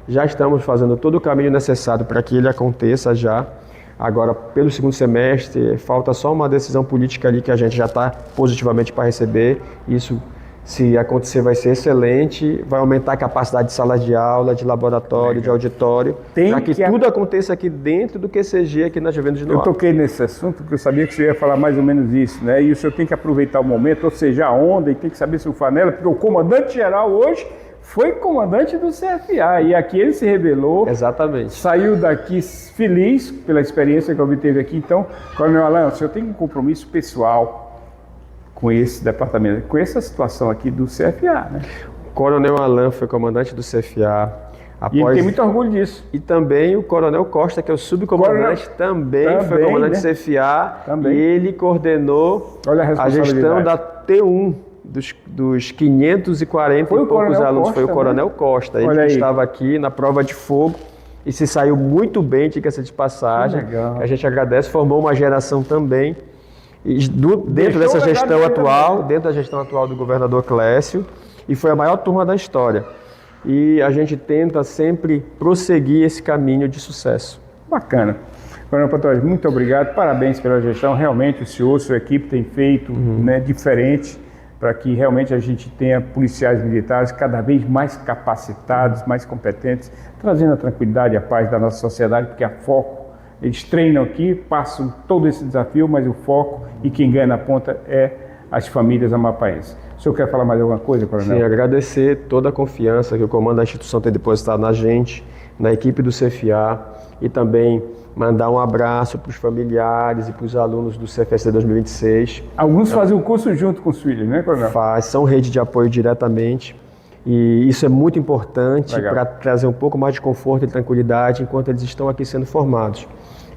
já estamos fazendo todo o caminho necessário para que ele aconteça já. Agora, pelo segundo semestre, falta só uma decisão política ali que a gente já está positivamente para receber. Isso, se acontecer, vai ser excelente, vai aumentar a capacidade de sala de aula, de laboratório, de auditório, para que tudo aconteça aqui dentro do QCG aqui na Juventude de Noá. Eu toquei nesse assunto porque eu sabia que você ia falar mais ou menos isso, né? E o senhor tem que aproveitar o momento, ou seja, a onda, e tem que saber surfar nela, porque o comandante-geral hoje foi comandante do CFA, e aqui ele se revelou. Exatamente. Saiu daqui feliz pela experiência que obteve aqui. Então, Coronel Alan, o senhor tem um compromisso pessoal com esse departamento, com essa situação aqui do CFA, né? O Coronel Alan foi comandante do CFA. E ele tem muito orgulho disso. E também o Coronel Costa, que é o subcomandante, também foi comandante, né, do CFA. Também. E ele coordenou a gestão da T1 dos 540 e poucos alunos. Foi o Coronel Costa. Ele que estava aqui na prova de fogo e se saiu muito bem, diga-se de passagem. Legal. A gente agradece, formou uma geração também. Dentro dessa gestão atual, dentro da gestão atual do governador Clécio, e foi a maior turma da história. E a gente tenta sempre prosseguir esse caminho de sucesso. Bacana. Coronel Pantoja, muito obrigado, parabéns pela gestão. Realmente o senhor, sua equipe tem feito, né, diferente, para que realmente a gente tenha policiais militares cada vez mais capacitados, mais competentes, trazendo a tranquilidade e a paz da nossa sociedade, porque a foco, eles treinam aqui, passam todo esse desafio, mas o foco e quem ganha na ponta é as famílias amapaenses. O senhor quer falar mais alguma coisa, Coronel? Sim, agradecer toda a confiança que o comando da instituição tem depositado na gente, na equipe do CFA, e também mandar um abraço para os familiares e para os alunos do CFSD 2026. Alguns fazem o curso junto com os filhos, né, Coronel? São rede de apoio diretamente. E isso é muito importante para trazer um pouco mais de conforto e tranquilidade enquanto eles estão aqui sendo formados.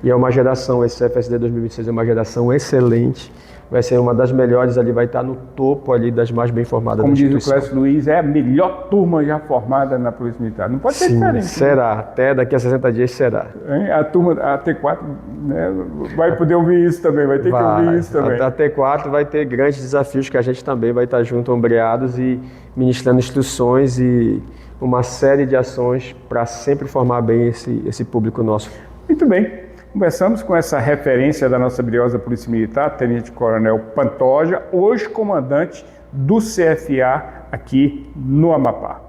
E é uma geração, esse CFSD 2026 é uma geração excelente, vai ser uma das melhores ali, vai estar no topo ali das mais bem formadas da instituição. Como diz o Clécio Luiz, é a melhor turma já formada na Polícia Militar. Não pode ser diferente. Será, né? Até daqui a 60 dias será. A turma, a T4, né, vai poder ouvir isso também, vai ter que ouvir isso também. A T4 vai ter grandes desafios que a gente também vai estar junto, ombreados e ministrando instruções e uma série de ações para sempre formar bem esse público nosso. Muito bem. Conversamos com essa referência da nossa brilhosa Polícia Militar, Tenente Coronel Pantoja, hoje comandante do CFA aqui no Amapá.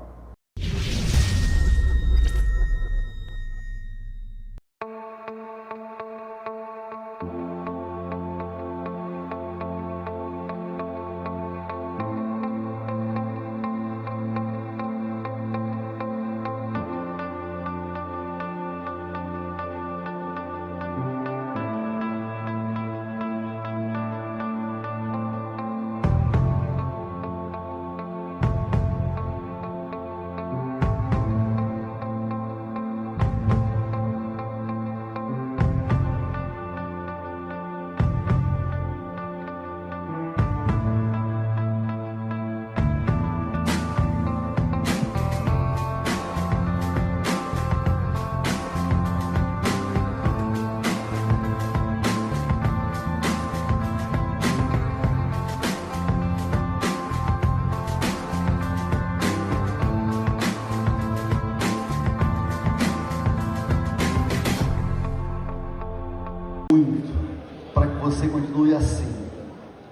você continue assim,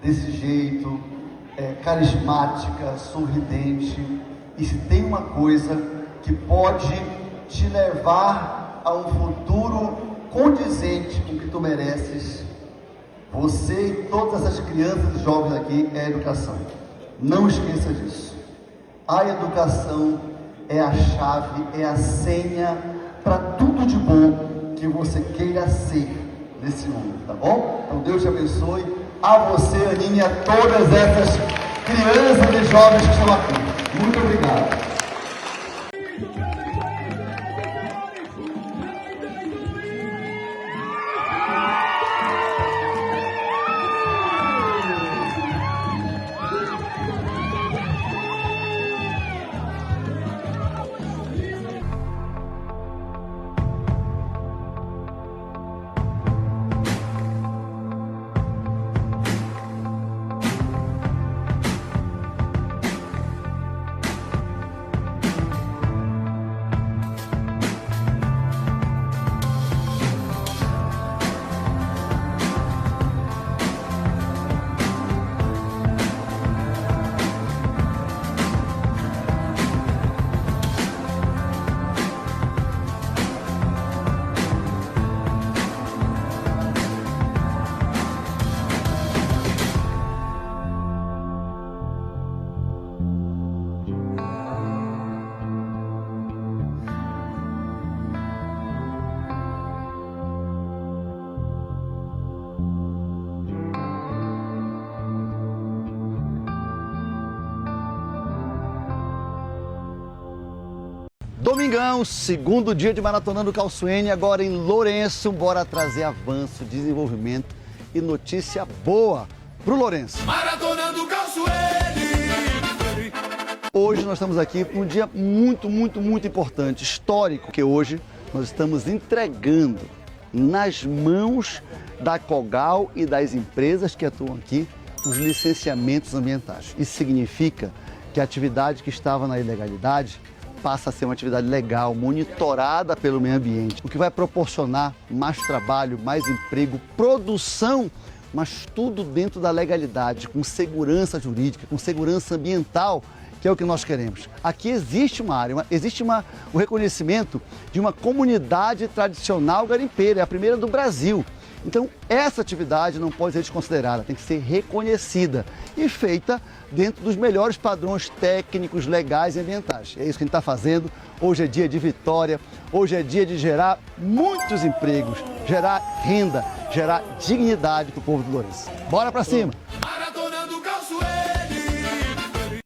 desse jeito, carismática, sorridente. E se tem uma coisa que pode te levar a um futuro condizente com o que tu mereces, você e todas essas crianças e jovens aqui, é a educação. Não esqueça disso. A educação é a chave, é a senha para tudo de bom que você queira ser nesse mundo, tá bom? Então Deus te abençoe, a você, Aninha, a todas essas crianças e jovens que estão aqui. Muito obrigado. Domingão, segundo dia de Maratonando Calçoene, agora em Lourenço. Bora trazer avanço, desenvolvimento e notícia boa pro Lourenço. Maratonando Calçoene! Hoje nós estamos aqui num dia muito importante, histórico, porque hoje nós estamos entregando nas mãos da Cogal e das empresas que atuam aqui os licenciamentos ambientais. Isso significa que a atividade que estava na ilegalidade passa a ser uma atividade legal, monitorada pelo meio ambiente, o que vai proporcionar mais trabalho, mais emprego, produção, mas tudo dentro da legalidade, com segurança jurídica, com segurança ambiental, que é o que nós queremos. Aqui existe uma área, existe o reconhecimento de uma comunidade tradicional garimpeira, é a primeira do Brasil. Então, essa atividade não pode ser desconsiderada, tem que ser reconhecida e feita dentro dos melhores padrões técnicos, legais e ambientais. É isso que a gente está fazendo. Hoje é dia de vitória, hoje é dia de gerar muitos empregos, gerar renda, gerar dignidade para o povo do Lourenço. Bora para cima!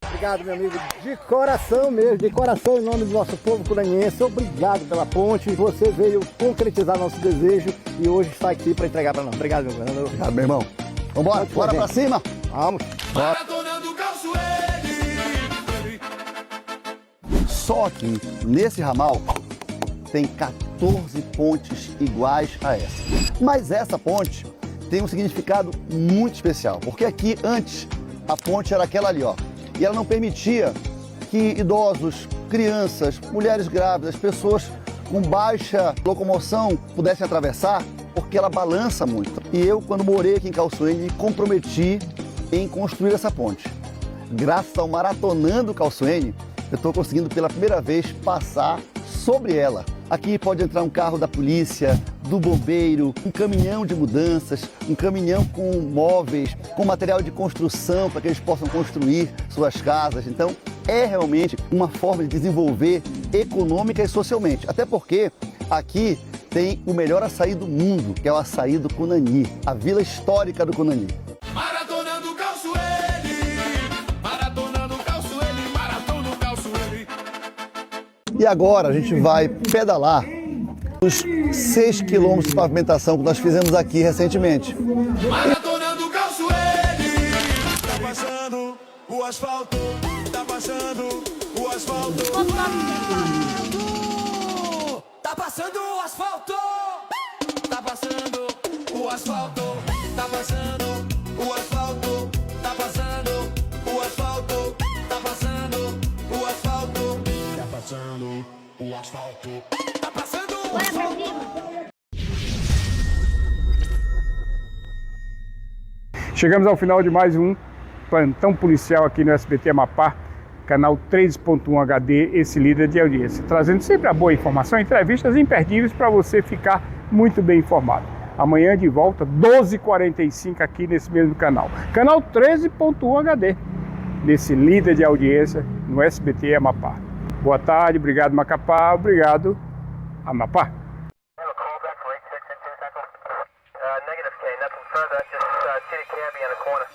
Obrigado, meu amigo, de coração mesmo, de coração, em nome do nosso povo curaniense. Obrigado pela ponte. Você veio concretizar nosso desejo e hoje está aqui para entregar para nós. Obrigado, meu governador. Obrigado, meu irmão. Vambora, bora para cima. Vamos. Bora. Só aqui, nesse ramal, tem 14 pontes iguais a essa. Mas essa ponte tem um significado muito especial, porque aqui, antes, a ponte era aquela ali, ó. E ela não permitia que idosos, crianças, mulheres grávidas, pessoas com baixa locomoção pudessem atravessar, porque ela balança muito. E eu, quando morei aqui em Calçoene, me comprometi em construir essa ponte. Graças ao Maratonando Calçoene, eu estou conseguindo pela primeira vez passar sobre ela. Aqui pode entrar um carro da polícia, do bombeiro, um caminhão de mudanças, um caminhão com móveis, com material de construção para que eles possam construir suas casas. Então, é realmente uma forma de desenvolver econômica e socialmente. Até porque aqui tem o melhor açaí do mundo, que é o açaí do Cunani, a vila histórica do Cunani. Maratonando Calçoene, Maratonando Calçoene, Maratonando Calçoene. E agora a gente vai pedalar os 6 quilômetros de pavimentação que nós fizemos aqui recentemente. Maratonando Calçoene, tá passando o asfalto, tá passando o asfalto. Tá passando o asfalto, tá passando o asfalto, tá passando o asfalto, tá passando o asfalto, tá passando o asfalto, tá passando o asfalto, tá passando o asfalto. Chegamos ao final de mais um plantão policial aqui no SBT Amapá, canal 3.1 HD, esse líder de audiência, trazendo sempre a boa informação, entrevistas imperdíveis para você ficar muito bem informado. Amanhã de volta, 12h45 aqui nesse mesmo canal. Canal 13.1 HD, nesse líder de audiência no SBT Amapá. Boa tarde, obrigado Macapá, obrigado Amapá. Negative K, nothing further, just city cabbie in the corner.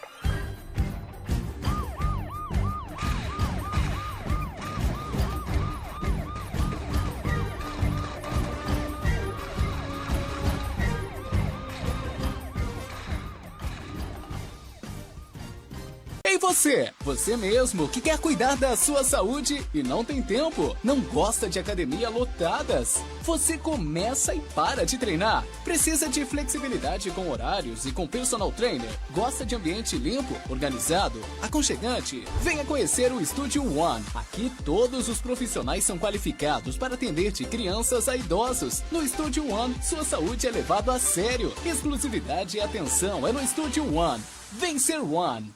Ei você! Você mesmo que quer cuidar da sua saúde e não tem tempo? Não gosta de academia lotadas? Você começa e para de treinar? Precisa de flexibilidade com horários e com personal trainer? Gosta de ambiente limpo, organizado, aconchegante? Venha conhecer o Studio One. Aqui todos os profissionais são qualificados para atender de crianças a idosos. No Studio One, sua saúde é levada a sério. Exclusividade e atenção é no Studio One. Vem ser One.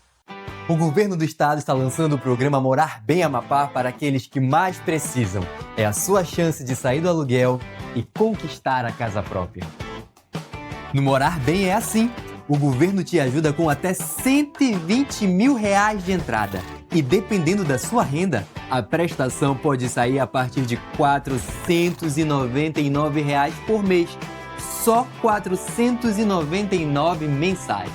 O governo do estado está lançando o programa Morar Bem Amapá para aqueles que mais precisam. É a sua chance de sair do aluguel e conquistar a casa própria. No Morar Bem é assim. O governo te ajuda com até R$120 mil de entrada. E dependendo da sua renda, a prestação pode sair a partir de R$499 por mês. Só R$499 mensais.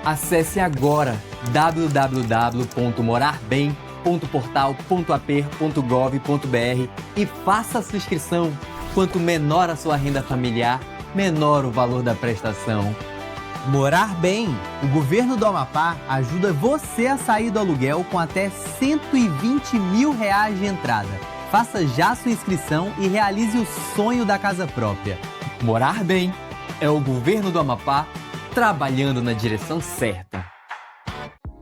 Acesse agora www.morarbem.portal.ap.gov.br e faça a sua inscrição. Quanto menor a sua renda familiar, menor o valor da prestação. Morar Bem. O governo do Amapá ajuda você a sair do aluguel com até R$120 mil de entrada. Faça já sua inscrição e realize o sonho da casa própria. Morar Bem é o governo do Amapá trabalhando na direção certa.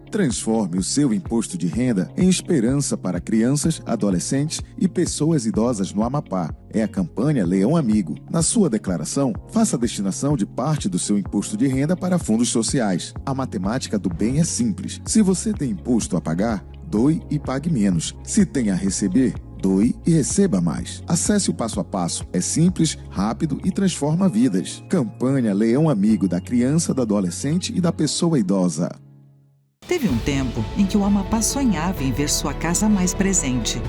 Transforme o seu imposto de renda em esperança para crianças, adolescentes e pessoas idosas no Amapá. É a campanha Leão Amigo. Na sua declaração, faça a destinação de parte do seu imposto de renda para fundos sociais. A matemática do bem é simples. Se você tem imposto a pagar, doe e pague menos. Se tem a receber, doe e receba mais. Acesse o passo a passo. É simples, rápido e transforma vidas. Campanha Leão Amigo da criança, do adolescente e da pessoa idosa. Teve um tempo em que o Amapá sonhava em ver sua casa mais presente.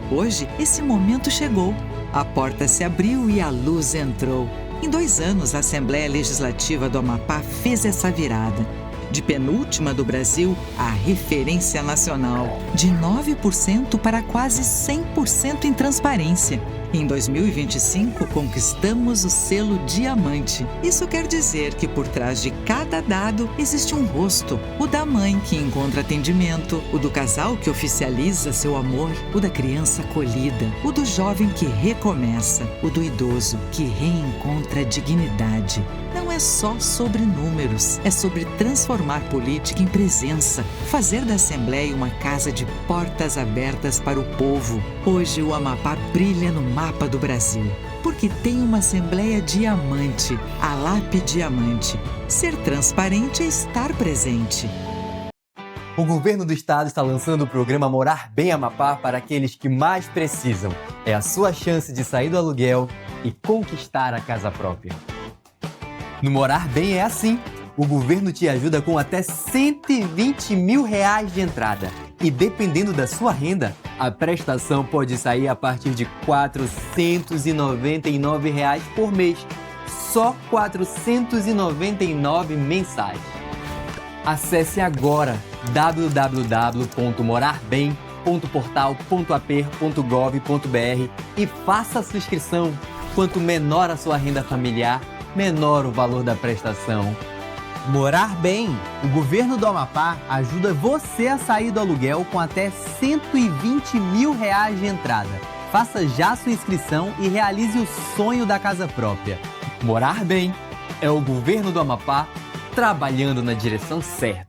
Hoje, esse momento chegou. A porta se abriu e a luz entrou. Em 2 anos, a Assembleia Legislativa do Amapá fez essa virada. De penúltima do Brasil a referência nacional. De 9% para quase 100% em transparência. Em 2025, conquistamos o selo Diamante. Isso quer dizer que por trás de cada dado existe um rosto. O da mãe que encontra atendimento, o do casal que oficializa seu amor, o da criança acolhida, o do jovem que recomeça, o do idoso que reencontra a dignidade. Não é só sobre números, é sobre transformar política em presença, fazer da Assembleia uma casa de portas abertas para o povo. Hoje o Amapá brilha no mapa do Brasil, porque tem uma Assembleia Diamante, a LAP Diamante. Ser transparente é estar presente. O governo do estado está lançando o programa Morar Bem Amapá para aqueles que mais precisam. É a sua chance de sair do aluguel e conquistar a casa própria. No Morar Bem é assim. O governo te ajuda com até R$120 mil de entrada. E dependendo da sua renda, a prestação pode sair a partir de R$499 por mês. Só R$499 mensais. Acesse agora www.morarbem.portal.ap.gov.br e faça a sua inscrição. Quanto menor a sua renda familiar, menor o valor da prestação. Morar Bem. O governo do Amapá ajuda você a sair do aluguel com até R$120 mil de entrada. Faça já sua inscrição e realize o sonho da casa própria. Morar Bem é o governo do Amapá trabalhando na direção certa.